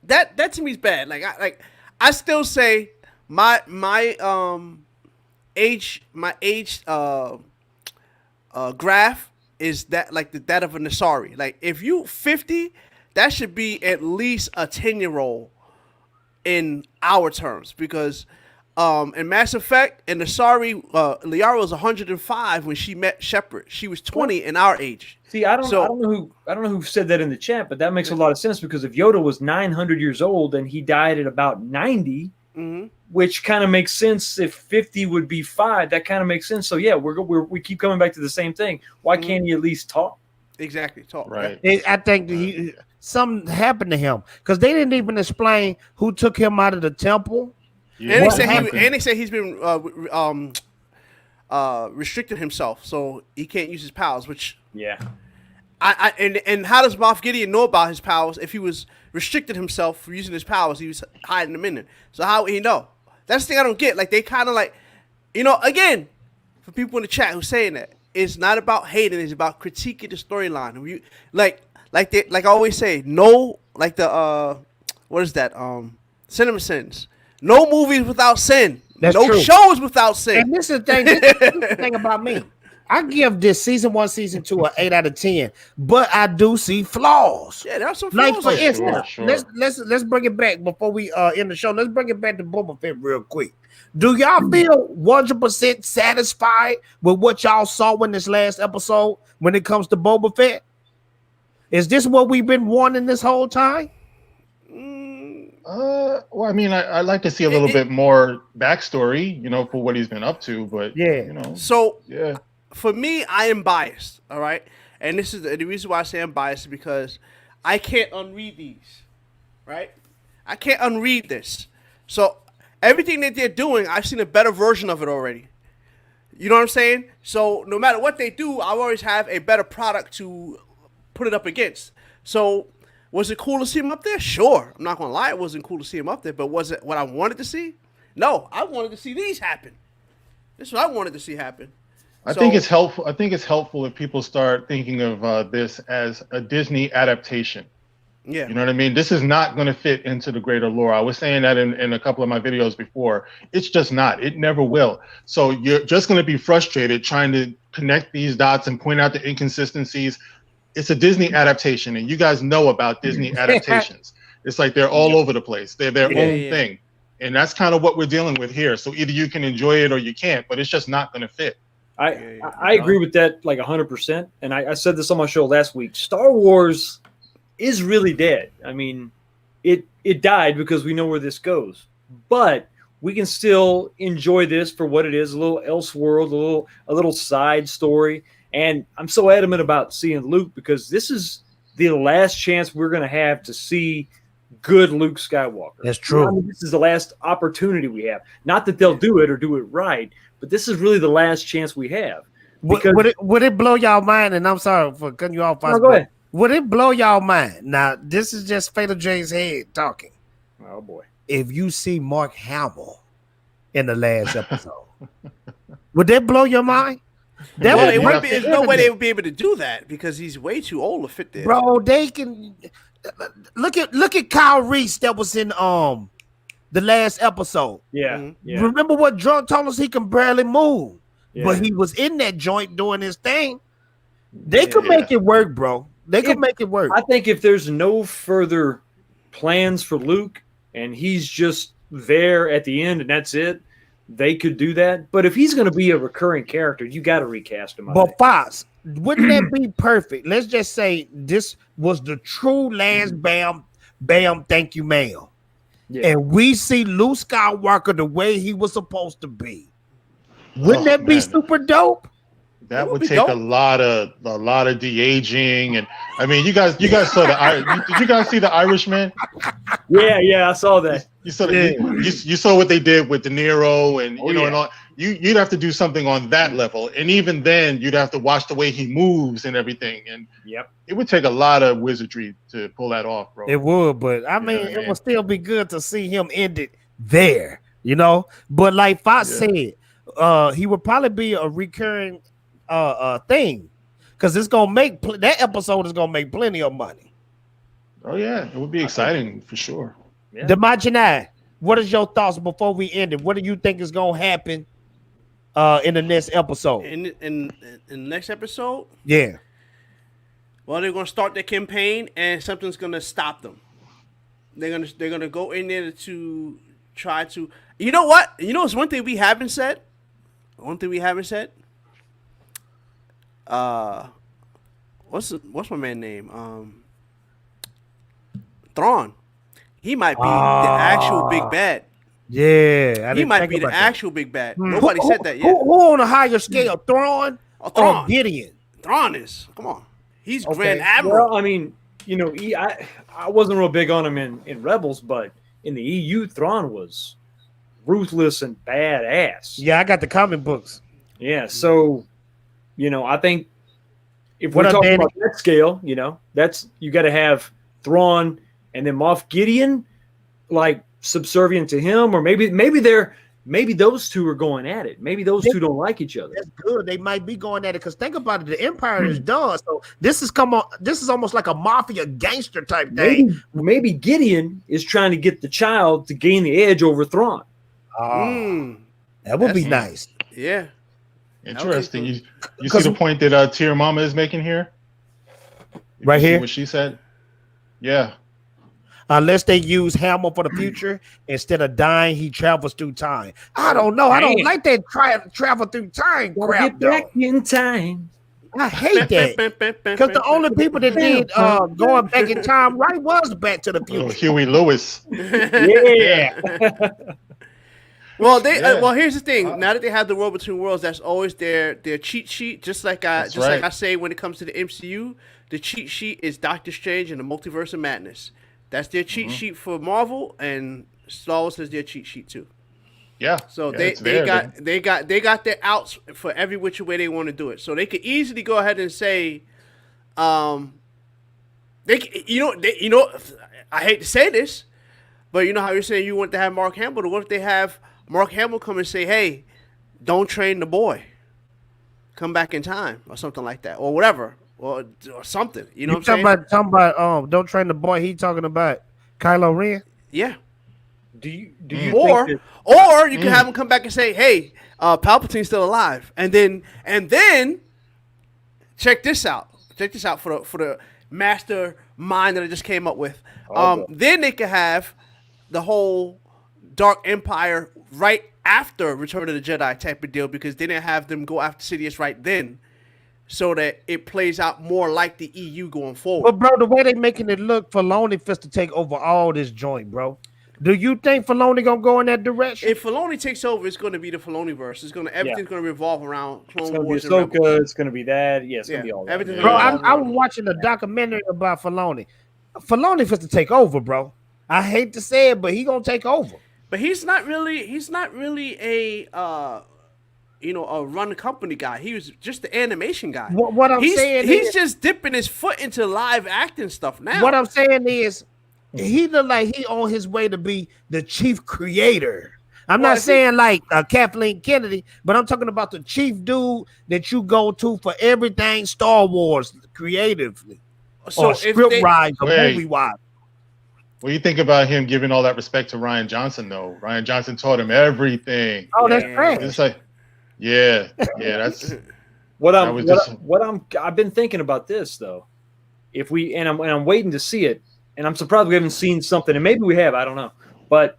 [SPEAKER 6] That to me is bad. I still say my age graph is that like that of a Nasari. Like if you 50, that should be at least a 10-year-old in our terms, because in Mass Effect, in Nasari, Liara was 105 when she met Shepard. She was 20 in our age.
[SPEAKER 9] See, I don't know who said that in the chat, but that makes a lot of sense, because if Yoda was 900 years old and he died at about 90, which kind of makes sense. If 50 would be 5, that kind of makes sense. So yeah, we keep coming back to the same thing. Why can't he at least talk?
[SPEAKER 6] Exactly, talk.
[SPEAKER 5] Right.
[SPEAKER 1] I think something happened to him, because they didn't even explain who took him out of the temple.
[SPEAKER 6] Yeah. And they say he's been restricted himself, so he can't use his powers. Which and how does Moff Gideon know about his powers if he was restricted himself from using his powers? He was hiding them in there. So how would he know? That's the thing I don't get. Like they kind of like, again, for people in the chat who's saying that, it's not about hating. It's about critiquing the storyline. Like I always say, no, like the what is that? Cinema Sins. No movies without sin.
[SPEAKER 1] That's
[SPEAKER 6] no
[SPEAKER 1] true.
[SPEAKER 6] shows without sin.
[SPEAKER 1] And this is the thing. This is the thing about me. I give this season 1, season 2 an 8 out of 10, but I do see flaws.
[SPEAKER 6] Yeah, there are some flaws.
[SPEAKER 1] Like for instance,
[SPEAKER 5] Sure.
[SPEAKER 1] let's bring it back before we end the show. Let's bring it back to Boba Fett real quick. Do y'all feel 100% satisfied with what y'all saw in this last episode when it comes to Boba Fett? Is this what we've been wanting this whole time?
[SPEAKER 5] Well, I mean, I like to see a little bit more backstory, for what he's been up to, but
[SPEAKER 6] So
[SPEAKER 5] yeah.
[SPEAKER 6] For me, I am biased, all right? And this is the reason why I say I'm biased is because I can't unread these, right? I can't unread this. So everything that they're doing, I've seen a better version of it already. You know what I'm saying? So no matter what they do, I always have a better product to put it up against. So was it cool to see him up there? Sure. I'm not going to lie, it wasn't cool to see him up there, but was it what I wanted to see? No, I wanted to see these happen. This is what I wanted to see happen.
[SPEAKER 5] I think it's helpful. I think it's helpful if people start thinking of this as a Disney adaptation.
[SPEAKER 6] Yeah.
[SPEAKER 5] You know what I mean? This is not going to fit into the greater lore. I was saying that in a couple of my videos before. It's just not. It never will. So you're just going to be frustrated trying to connect these dots and point out the inconsistencies. It's a Disney adaptation, and you guys know about Disney adaptations. It's like they're all over the place. They're their own thing. And that's kind of what we're dealing with here. So either you can enjoy it or you can't, but it's just not going to fit.
[SPEAKER 9] I agree with that like 100%. And I said this on my show last week. Star Wars is really dead. I mean, it died because we know where this goes. But we can still enjoy this for what it is, a little Elseworld, a little side story. And I'm so adamant about seeing Luke because this is the last chance we're going to have to see good Luke Skywalker.
[SPEAKER 1] That's true.
[SPEAKER 9] I mean, this is the last opportunity we have. Not that they'll do it or do it right, but this is really the last chance we have.
[SPEAKER 1] Would it blow y'all mind? And I'm sorry for cutting you off.
[SPEAKER 9] No, go ahead.
[SPEAKER 1] Would it blow y'all mind? Now, this is just Fatal J's head talking.
[SPEAKER 9] Oh, boy.
[SPEAKER 1] If you see Mark Hamill in the last episode, would that blow your mind?
[SPEAKER 6] There's no way they would be able to do that because he's way too old to fit there.
[SPEAKER 1] Bro, they can look at Kyle Reese that was in the last episode.
[SPEAKER 9] Yeah.
[SPEAKER 1] Remember what Drunk told us he can barely move, but he was in that joint doing his thing. They could make it work, bro. They could make it work.
[SPEAKER 9] I think if there's no further plans for Luke and he's just there at the end and that's it, they could do that. But if he's going to be a recurring character, you got to recast him.
[SPEAKER 1] But Fox, wouldn't that be perfect? Let's just say this was the true last bam, thank you, ma'am. Yeah. And we see Luke Skywalker the way he was supposed to be. Wouldn't that be super dope?
[SPEAKER 5] That would take a lot of de-aging, and I mean, you guys saw did you guys see The Irishman?
[SPEAKER 9] Yeah, I saw that.
[SPEAKER 5] You saw what they did with De Niro, and and all. You'd have to do something on that level, and even then, you'd have to watch the way he moves and everything, and it would take a lot of wizardry to pull that off, bro.
[SPEAKER 1] It would, but I mean, it would still be good to see him end it there, But like Fox said, he would probably be a recurring thing because it's gonna make that episode is gonna make plenty of money.
[SPEAKER 5] Oh yeah, it would be exciting for sure.
[SPEAKER 1] Yeah. Dmajini, what is your thoughts before we end it? What do you think is gonna happen in the next episode?
[SPEAKER 6] In the next episode?
[SPEAKER 1] Yeah.
[SPEAKER 6] Well, they're gonna start their campaign and something's gonna stop them. They're gonna go in there to try to. You know what? It's one thing we haven't said. What's my man name? Thrawn. He might be the actual big bad.
[SPEAKER 1] Yeah,
[SPEAKER 6] he might be the actual big bad. Nobody said that yet.
[SPEAKER 1] Who on a higher scale, Thrawn or Gideon?
[SPEAKER 6] Thrawn is. Come on, he's Grand Admiral.
[SPEAKER 9] Well, I mean, I wasn't real big on him in Rebels, but in the EU, Thrawn was ruthless and badass.
[SPEAKER 1] Yeah, I got the comic books.
[SPEAKER 9] Yeah, so I think if we're talking about that scale, that's you got to have Thrawn and then Moff Gideon. Like subservient to him, or maybe those two are going at it. Maybe those two don't like each other.
[SPEAKER 1] That's good. They might be going at it because think about it. The Empire is done. So this is almost like a mafia gangster type thing.
[SPEAKER 9] Maybe Gideon is trying to get the child to gain the edge over Thrawn.
[SPEAKER 1] That would be nice.
[SPEAKER 6] Yeah.
[SPEAKER 5] Interesting. You see the point that Tier Mama is making here?
[SPEAKER 1] Right here?
[SPEAKER 5] What she said? Yeah.
[SPEAKER 1] Unless they use Hamill for the future, instead of dying, he travels through time. I don't know. I don't like that travel through time crap.
[SPEAKER 9] Get back in time.
[SPEAKER 1] I hate that because the only people that did going back in time right was Back to the Future.
[SPEAKER 5] Huey Lewis.
[SPEAKER 9] Yeah.
[SPEAKER 6] Well, well, here's the thing. Now that they have the World Between Worlds, that's always their cheat sheet. Just like I say when it comes to the MCU, the cheat sheet is Doctor Strange and the Multiverse of Madness. That's their cheat sheet for Marvel, and Star Wars is their cheat sheet too.
[SPEAKER 5] Yeah.
[SPEAKER 6] So they got their outs for every which way they want to do it. So they could easily go ahead and say, I hate to say this, but you know how you're saying you want to have Mark Hamill. What if they have Mark Hamill come and say, "Hey, don't train the boy, come back in time," or something like that, or whatever. Or something, you know what I'm saying?
[SPEAKER 1] Talking about don't train the boy. He talking about Kylo Ren.
[SPEAKER 6] Yeah.
[SPEAKER 9] Do you
[SPEAKER 6] or you can have him come back and say, "Hey, Palpatine's still alive," and then check this out. Check this out for the master mind that I just came up with. Then they could have the whole Dark Empire right after Return of the Jedi type of deal because they didn't have them go after Sidious right then. So that it plays out more like the EU going forward.
[SPEAKER 1] But bro, the way they making it look, Filoni fist to take over all this joint, bro. Do you think Filoni gonna go in that direction?
[SPEAKER 6] If Filoni takes over, it's gonna be the Filoniverse. Everything's gonna revolve around Clone Wars.
[SPEAKER 9] It's gonna be Ahsoka. It's gonna be that. Yeah, it's gonna be all that.
[SPEAKER 6] Everything's
[SPEAKER 1] Bro, I was watching a documentary about Filoni. Filoni fist to take over, bro. I hate to say it, but he gonna take over.
[SPEAKER 6] But he's not really a a run company guy. He was just the animation guy.
[SPEAKER 1] What I'm saying
[SPEAKER 6] he's just dipping his foot into live acting stuff now.
[SPEAKER 1] What I'm saying is he look like he on his way to be the chief creator. I'm not saying like Kathleen Kennedy, but I'm talking about the chief dude that you go to for everything Star Wars creatively.
[SPEAKER 6] So
[SPEAKER 1] or script wise or movie wise.
[SPEAKER 5] What do you think about him giving all that respect to Rian Johnson though? Rian Johnson taught him everything.
[SPEAKER 1] Oh, that's great.
[SPEAKER 5] It's like that's
[SPEAKER 9] I've been thinking about this though. If we and I'm waiting to see it, and I'm surprised we haven't seen something, and maybe we have, I don't know. But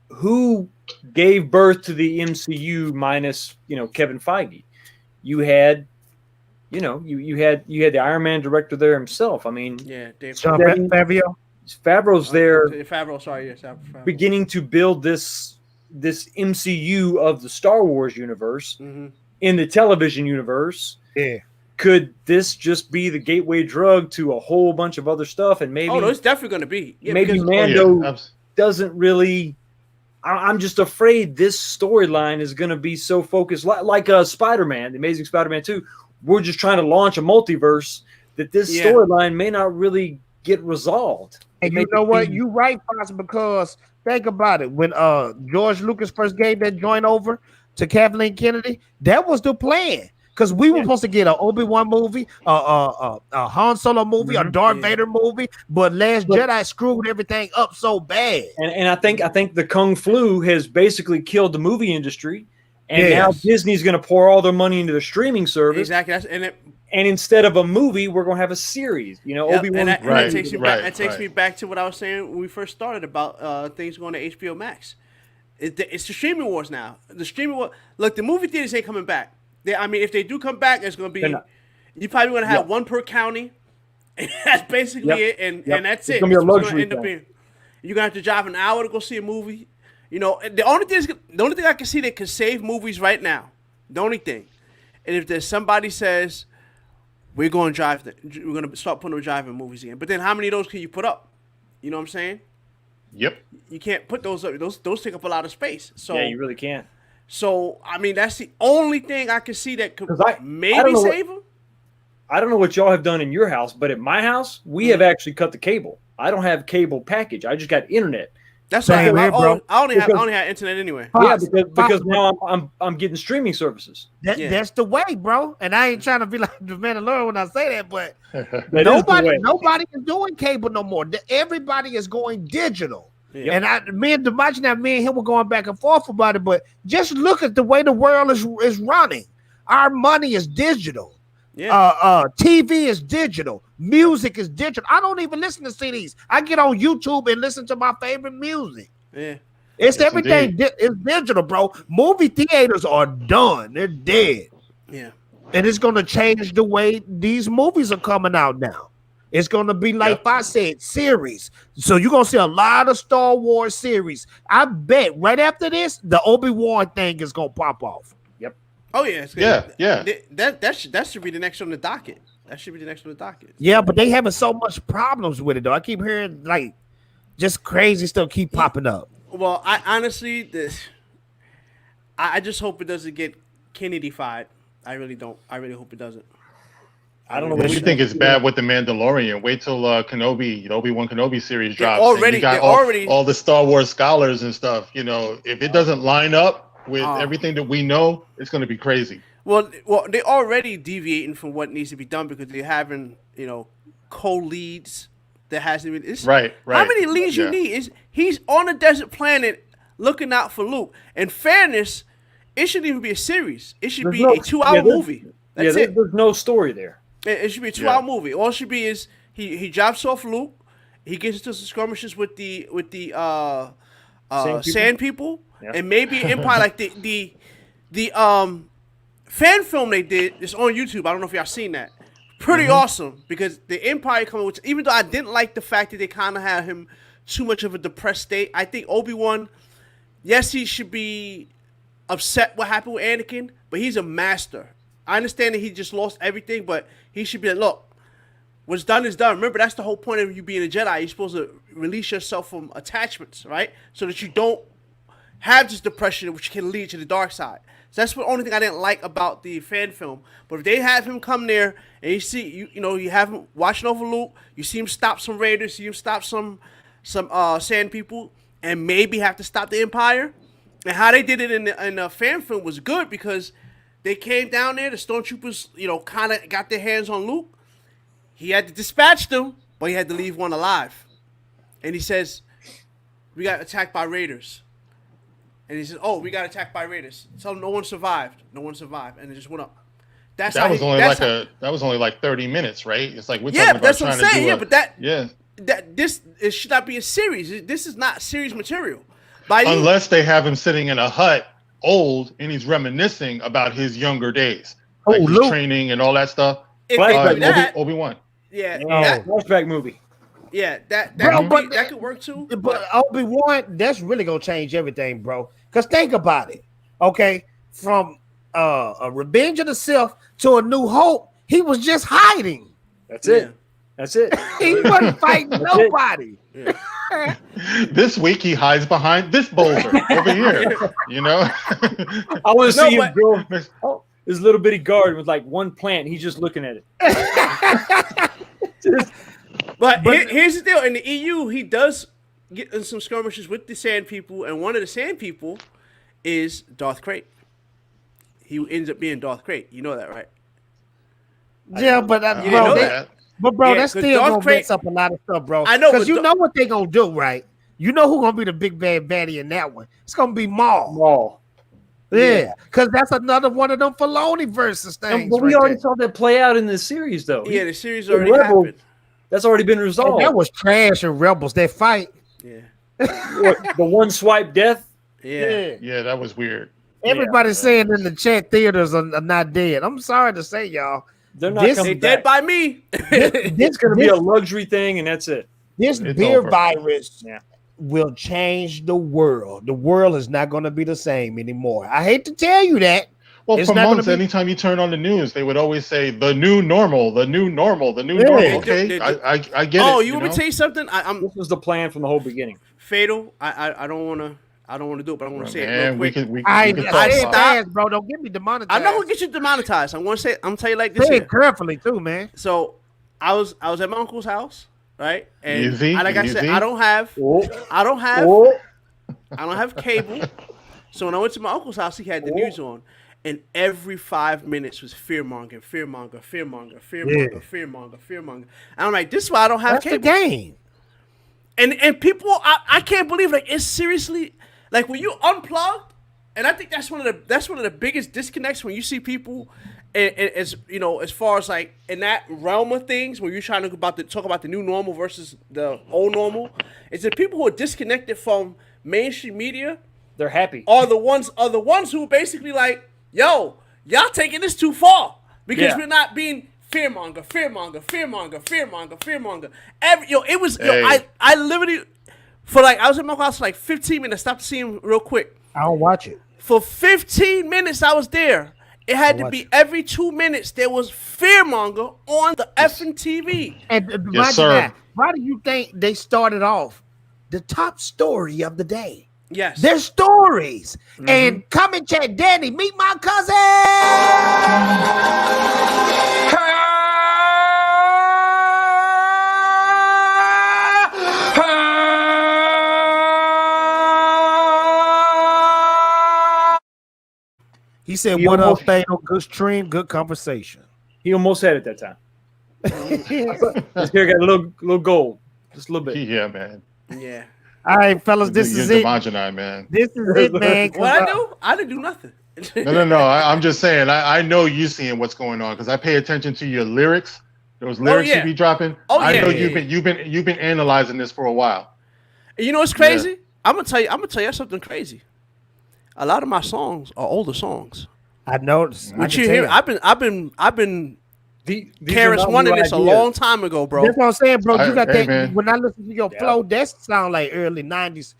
[SPEAKER 9] who gave birth to the MCU minus Kevin Feige? You had you had the Iron Man director there himself. I mean,
[SPEAKER 6] Dave
[SPEAKER 1] Favreau.
[SPEAKER 9] Favreau's there.
[SPEAKER 6] Favreau, sorry, yes, Favreau.
[SPEAKER 9] Beginning to build this MCU of the Star Wars universe in the television universe.
[SPEAKER 1] Yeah.
[SPEAKER 9] Could this just be the gateway drug to a whole bunch of other stuff? And maybe
[SPEAKER 6] no, it's definitely going to be. Yeah,
[SPEAKER 9] maybe Mando doesn't really. I'm just afraid this storyline is going to be so focused, like Spider-Man, the Amazing Spider-Man 2. We're just trying to launch a multiverse that this storyline may not really get resolved.
[SPEAKER 1] And you know what? You're right, Fox, because think about it. When George Lucas first gave that joint over to Kathleen Kennedy, that was the plan. Because we were supposed to get an Obi-Wan movie, a Han Solo movie, a Darth Vader movie, but Last Jedi screwed everything up so bad.
[SPEAKER 9] And I think the Kung Flu has basically killed the movie industry, and now Disney's going to pour all their money into the streaming service.
[SPEAKER 6] Exactly,
[SPEAKER 9] and instead of a movie, we're going to have a series. Obi-Wan.
[SPEAKER 6] And that takes me back to what I was saying when we first started about things going to HBO Max. It's the streaming wars now. The streaming war. Look, the movie theaters ain't coming back. If they do come back, it's going to be. You're probably going to have one per county. And that's basically it, and that's it.
[SPEAKER 9] It's going to be a luxury
[SPEAKER 6] end up being. You're going to have to drive an hour to go see a movie. The only thing I can see that could save movies right now, the only thing, and if there's somebody says we're going to start putting driving movies in, but then how many of those can you put up? You know what I'm saying?
[SPEAKER 5] Yep.
[SPEAKER 6] You can't put those up. Those take up a lot of space. So
[SPEAKER 9] yeah, you really can't.
[SPEAKER 6] So I mean, that's the only thing I can see that could maybe save them.
[SPEAKER 9] I don't know what y'all have done in your house, but at my house, we have actually cut the cable. I don't have cable package. I just got internet.
[SPEAKER 6] That's why
[SPEAKER 1] Same here, bro.
[SPEAKER 6] I only have internet anyway.
[SPEAKER 9] Yeah, because now I'm getting streaming services.
[SPEAKER 1] That's the way, bro. And I ain't trying to be like the Mandalorian when I say that, but nobody is doing cable no more. Everybody is going digital.
[SPEAKER 6] Yeah.
[SPEAKER 1] And me and Dmajini, me and him were going back and forth about it, but just look at the way the world is running. Our money is digital.
[SPEAKER 6] Yeah.
[SPEAKER 1] TV is digital. Music is digital. I don't even listen to CDs. I get on YouTube and listen to my favorite music.
[SPEAKER 6] Yeah.
[SPEAKER 1] It's everything. It's digital, bro. Movie theaters are done. They're dead.
[SPEAKER 6] Yeah.
[SPEAKER 1] And it's going to change the way these movies are coming out now. It's going to be like I said, series. So you're going to see a lot of Star Wars series. I bet right after this, the Obi-Wan thing is going to pop off.
[SPEAKER 9] Yep.
[SPEAKER 6] Oh, yeah.
[SPEAKER 5] Yeah.
[SPEAKER 6] That should be the next on the docket.
[SPEAKER 1] Yeah, but they having so much problems with it, though. I keep hearing, like, just crazy stuff keep popping up.
[SPEAKER 6] Well, I honestly, I just hope it doesn't get Kennedy-fied. I really don't. I really hope it doesn't.
[SPEAKER 9] I don't know.
[SPEAKER 5] What you think is bad with the Mandalorian? Wait till Kenobi, the Obi-Wan Kenobi series drops.
[SPEAKER 6] Already,
[SPEAKER 5] you got all the Star Wars scholars and stuff. You know, if it doesn't line up with everything that we know, it's going to be crazy.
[SPEAKER 6] Well, they're already deviating from what needs to be done because they're having, co-leads that hasn't been.
[SPEAKER 5] Right.
[SPEAKER 6] How many leads you need? He's on a desert planet looking out for Luke. In fairness, it shouldn't even be a series. It should be a 2-hour movie. That's it.
[SPEAKER 9] There's no story there.
[SPEAKER 6] It should be a 2-hour movie. All it should be is he drops off Luke. He gets into some skirmishes with the Sand People, and maybe Empire like the fan film they did is on YouTube. I don't know if y'all seen that. Pretty awesome because the Empire coming, which even though I didn't like the fact that they kind of had him too much of a depressed state, I think Obi-Wan, yes, he should be upset what happened with Anakin, but he's a master. I understand that he just lost everything, but he should be like, look, what's done is done. Remember, that's the whole point of you being a Jedi. You're supposed to release yourself from attachments, right? So that you don't have this depression, which can lead to the dark side. So that's the only thing I didn't like about the fan film. But if they have him come there and you see, you have him watching over Luke, you see him stop some raiders, see him stop some Sand People, and maybe have to stop the Empire. And how they did it in the fan film was good because they came down there, the stormtroopers, kind of got their hands on Luke. He had to dispatch them, but he had to leave one alive. And he says, we got attacked by raiders. And he says, oh, we got attacked by raiders. So no one survived. And it just went up. That
[SPEAKER 5] was only like 30 minutes, right? It's like we're talking about
[SPEAKER 6] that's what I'm
[SPEAKER 5] saying.
[SPEAKER 6] It should not be a series. This is not series material.
[SPEAKER 5] Unless they have him sitting in a hut, old, and he's reminiscing about his younger days, like his training and all that stuff. Obi-Wan.
[SPEAKER 6] Yeah,
[SPEAKER 9] flashback movie.
[SPEAKER 6] Yeah, that could work too.
[SPEAKER 1] But Obi-Wan, that's really gonna change everything, bro. Because think about it, okay? From a Revenge of the Sith to A New Hope, he was just hiding.
[SPEAKER 9] That's it.
[SPEAKER 1] He wasn't fighting nobody.
[SPEAKER 5] This week he hides behind this boulder over here.
[SPEAKER 9] I want to see him go. His little bitty guard with like one plant. He's just looking at it.
[SPEAKER 6] But here's the deal: in the EU, he does get in some skirmishes with the Sand People, and one of the Sand People is Darth Krayt. He ends up being Darth Krayt. You know that, right?
[SPEAKER 1] Yeah, but that's still gonna mix up a lot of stuff, bro.
[SPEAKER 6] I know,
[SPEAKER 1] because you know what they gonna do, right? You know who's gonna be the big bad baddie in that one? It's gonna be Maul. Yeah, because that's another one of them Filoni versus things.
[SPEAKER 9] But we already saw that play out in the series, though.
[SPEAKER 6] Yeah, the series already happened.
[SPEAKER 9] That's already been resolved.
[SPEAKER 1] And that was trash in Rebels. That fight.
[SPEAKER 6] Yeah.
[SPEAKER 9] The one swipe death.
[SPEAKER 5] Yeah, that was weird.
[SPEAKER 1] Everybody's saying in the chat theaters are not dead. I'm sorry to say, y'all.
[SPEAKER 9] They're not coming
[SPEAKER 6] dead by me.
[SPEAKER 9] It's going to be a luxury thing, and that's it.
[SPEAKER 1] This beer virus will change the world. The world is not going to be the same anymore. I hate to tell you that.
[SPEAKER 5] Well, for months, anytime you turn on the news, they would always say the new normal, the new normal, the new normal. Okay, I get it.
[SPEAKER 6] Oh, you want me to tell you something?
[SPEAKER 9] This was the plan from the whole beginning.
[SPEAKER 6] Fatal. I don't want to do it, but I want to say it real quick.
[SPEAKER 5] We can
[SPEAKER 1] stop, bro. Don't get me demonetized.
[SPEAKER 6] I'm not gonna get you demonetized. I'm gonna tell you like this.
[SPEAKER 1] Say it carefully too, man.
[SPEAKER 6] So I was at my uncle's house, right? And
[SPEAKER 5] easy,
[SPEAKER 6] like I said, I don't have I don't have cable. So when I went to my uncle's house, he had the news on. And every 5 minutes was fear-monger. And I'm like, this is why I don't have
[SPEAKER 1] That's
[SPEAKER 6] cable.
[SPEAKER 1] the game.
[SPEAKER 6] And people, I can't believe, like, it's seriously, like, when you unplug, and I think that's one of the biggest disconnects when you see people, as you know, as far as like in that realm of things, when you're trying to talk about the new normal versus the old normal, is that people who are disconnected from mainstream media,
[SPEAKER 9] They're happy.
[SPEAKER 6] are the ones who are basically like, yo, y'all taking this too far because we're not being fearmonger. It was I literally I was in my house for like 15 minutes. Stop to see him real quick.
[SPEAKER 1] I don't watch it.
[SPEAKER 6] For 15 minutes, I was there. It had to be every 2 minutes there was fearmonger on the effing TV.
[SPEAKER 1] And
[SPEAKER 5] Yes, sir.
[SPEAKER 1] why do you think they started off the top story of the day?
[SPEAKER 6] Yes.
[SPEAKER 1] Their stories. And come and chat, Danny, meet my cousin. He said, what up, Thano? Good stream, good conversation.
[SPEAKER 9] He almost had it that time. His hair got a little gold. Just a little bit.
[SPEAKER 5] Yeah, man.
[SPEAKER 6] Yeah.
[SPEAKER 1] All right, fellas, this is it.
[SPEAKER 5] Dmajini, man.
[SPEAKER 1] This is it, man.
[SPEAKER 6] What I do? I didn't do nothing.
[SPEAKER 5] No. I'm just saying. I know you seeing what's going on because I pay attention to your lyrics. Those lyrics you be dropping. I know you've been analyzing this for a while.
[SPEAKER 6] And you know what's crazy? I'm gonna tell you something crazy. A lot of my songs are older songs.
[SPEAKER 1] I noticed.
[SPEAKER 6] What you hear? I've been KRS-One in this a long time ago, bro.
[SPEAKER 1] That's what I'm saying, bro. You got that.
[SPEAKER 5] Man.
[SPEAKER 1] When I listen to your flow, that sound like early 90s,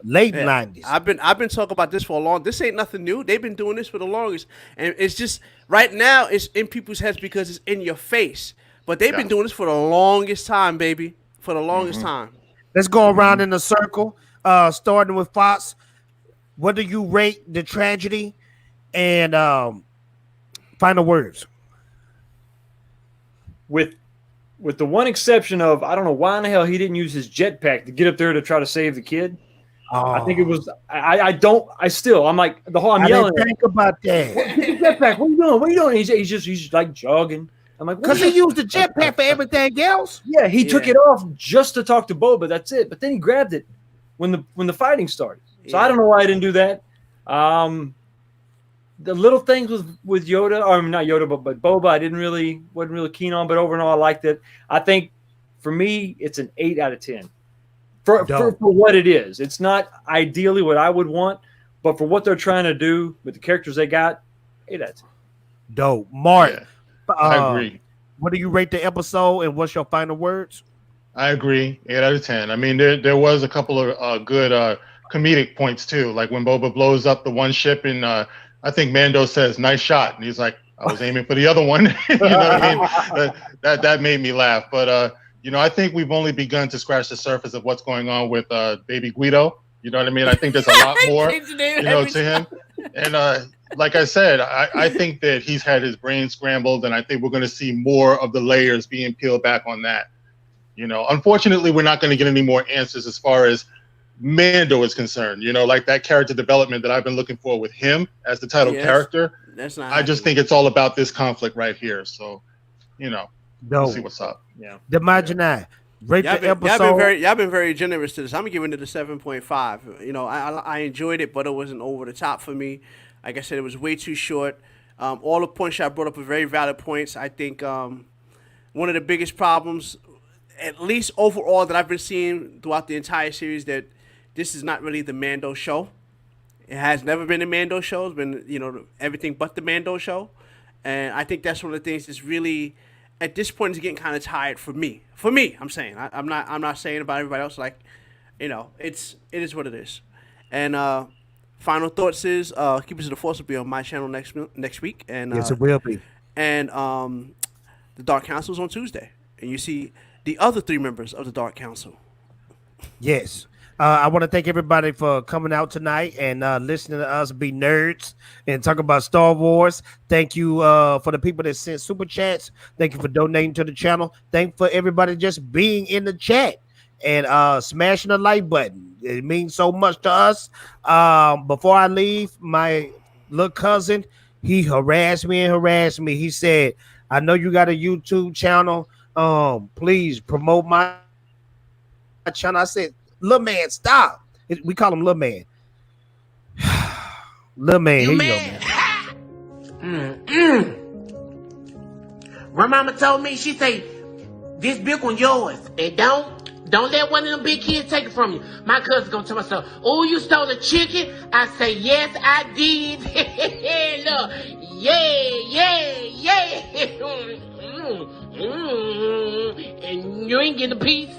[SPEAKER 1] late 90s.
[SPEAKER 6] I've been talking about this for a long. This ain't nothing new. They've been doing this for the longest, and it's just right now it's in people's heads because it's in your face. But they've been doing this for the longest time, baby. For the longest time.
[SPEAKER 1] Let's go around in a circle. Starting with Fox. What do you rate the tragedy? And final words.
[SPEAKER 9] With the one exception of, I don't know why in the hell he didn't use his jetpack to get up there to try to save the kid. I think it was. I'm like the whole. I'm yelling.
[SPEAKER 1] Think about that.
[SPEAKER 9] Jetpack. What are you doing? What are you doing? He's just like jogging. I'm like,
[SPEAKER 1] because he used the jetpack for everything else.
[SPEAKER 9] Yeah, he took it off just to talk to Boba. That's it. But then he grabbed it when the fighting started. So I don't know why I didn't do that. The little things with Yoda, or not Yoda, but Boba, wasn't really keen on. But overall, I liked it. I think for me, it's an 8 out of 10 for what it is. It's not ideally what I would want, but for what they're trying to do with the characters they got, 8 out of 10.
[SPEAKER 1] Dope, Mark.
[SPEAKER 5] Yeah, I agree.
[SPEAKER 1] What do you rate the episode, and what's your final words?
[SPEAKER 5] I agree. 8 out of 10. I mean, there was a couple of good comedic points too, like when Boba blows up the one ship and I think Mando says, "Nice shot," and he's like, "I was aiming for the other one." You know what I mean? That made me laugh. But I think we've only begun to scratch the surface of what's going on with Baby Guido. You know what I mean? I think there's a lot more, to him. And like I said, I think that he's had his brain scrambled, and I think we're going to see more of the layers being peeled back on that. Unfortunately, we're not going to get any more answers as far as Mando is concerned, like that character development that I've been looking for with him as the title character.
[SPEAKER 6] That's not.
[SPEAKER 5] I just think it's all about this conflict right here. So, we'll see what's up.
[SPEAKER 9] Yeah.
[SPEAKER 1] Dmajini, rate the episode.
[SPEAKER 6] Y'all been very generous to this. I'm giving it a 7.5. I enjoyed it, but it wasn't over the top for me. Like I said, it was way too short. All the points I brought up are very valid points. I think one of the biggest problems, at least overall, that I've been seeing throughout the entire series, that this is not really the Mando show. It has never been a Mando show. It's been, everything but the Mando show. And I think that's one of the things that's really, at this point, is getting kind of tired for me. For me, I'm saying. I'm not saying about everybody else. Like, it is what it is. And final thoughts is, Keepers of the Force will be on my channel next week. And
[SPEAKER 1] yes, it will be.
[SPEAKER 6] And the Dark Council is on Tuesday. And you see the other 3 members of the Dark Council.
[SPEAKER 1] Yes. I want to thank everybody for coming out tonight and listening to us be nerds and talk about Star Wars. Thank you for the people that sent super chats. Thank you for donating to the channel. Thank you for everybody just being in the chat. and smashing the like button. It means so much to us. Before I leave, my little cousin, he harassed me. He said, I know you got a YouTube channel. Please promote my channel. I said, little man, stop. We call him little man. Little man,
[SPEAKER 3] You
[SPEAKER 1] here
[SPEAKER 3] man.
[SPEAKER 1] you go, man.
[SPEAKER 3] My mama told me, she say, this big one yours, and don't let one of them big kids take it from you. My cousin gonna tell myself, oh, you stole a chicken? I say, yes, I did. Look, yeah. And you ain't getting a piece.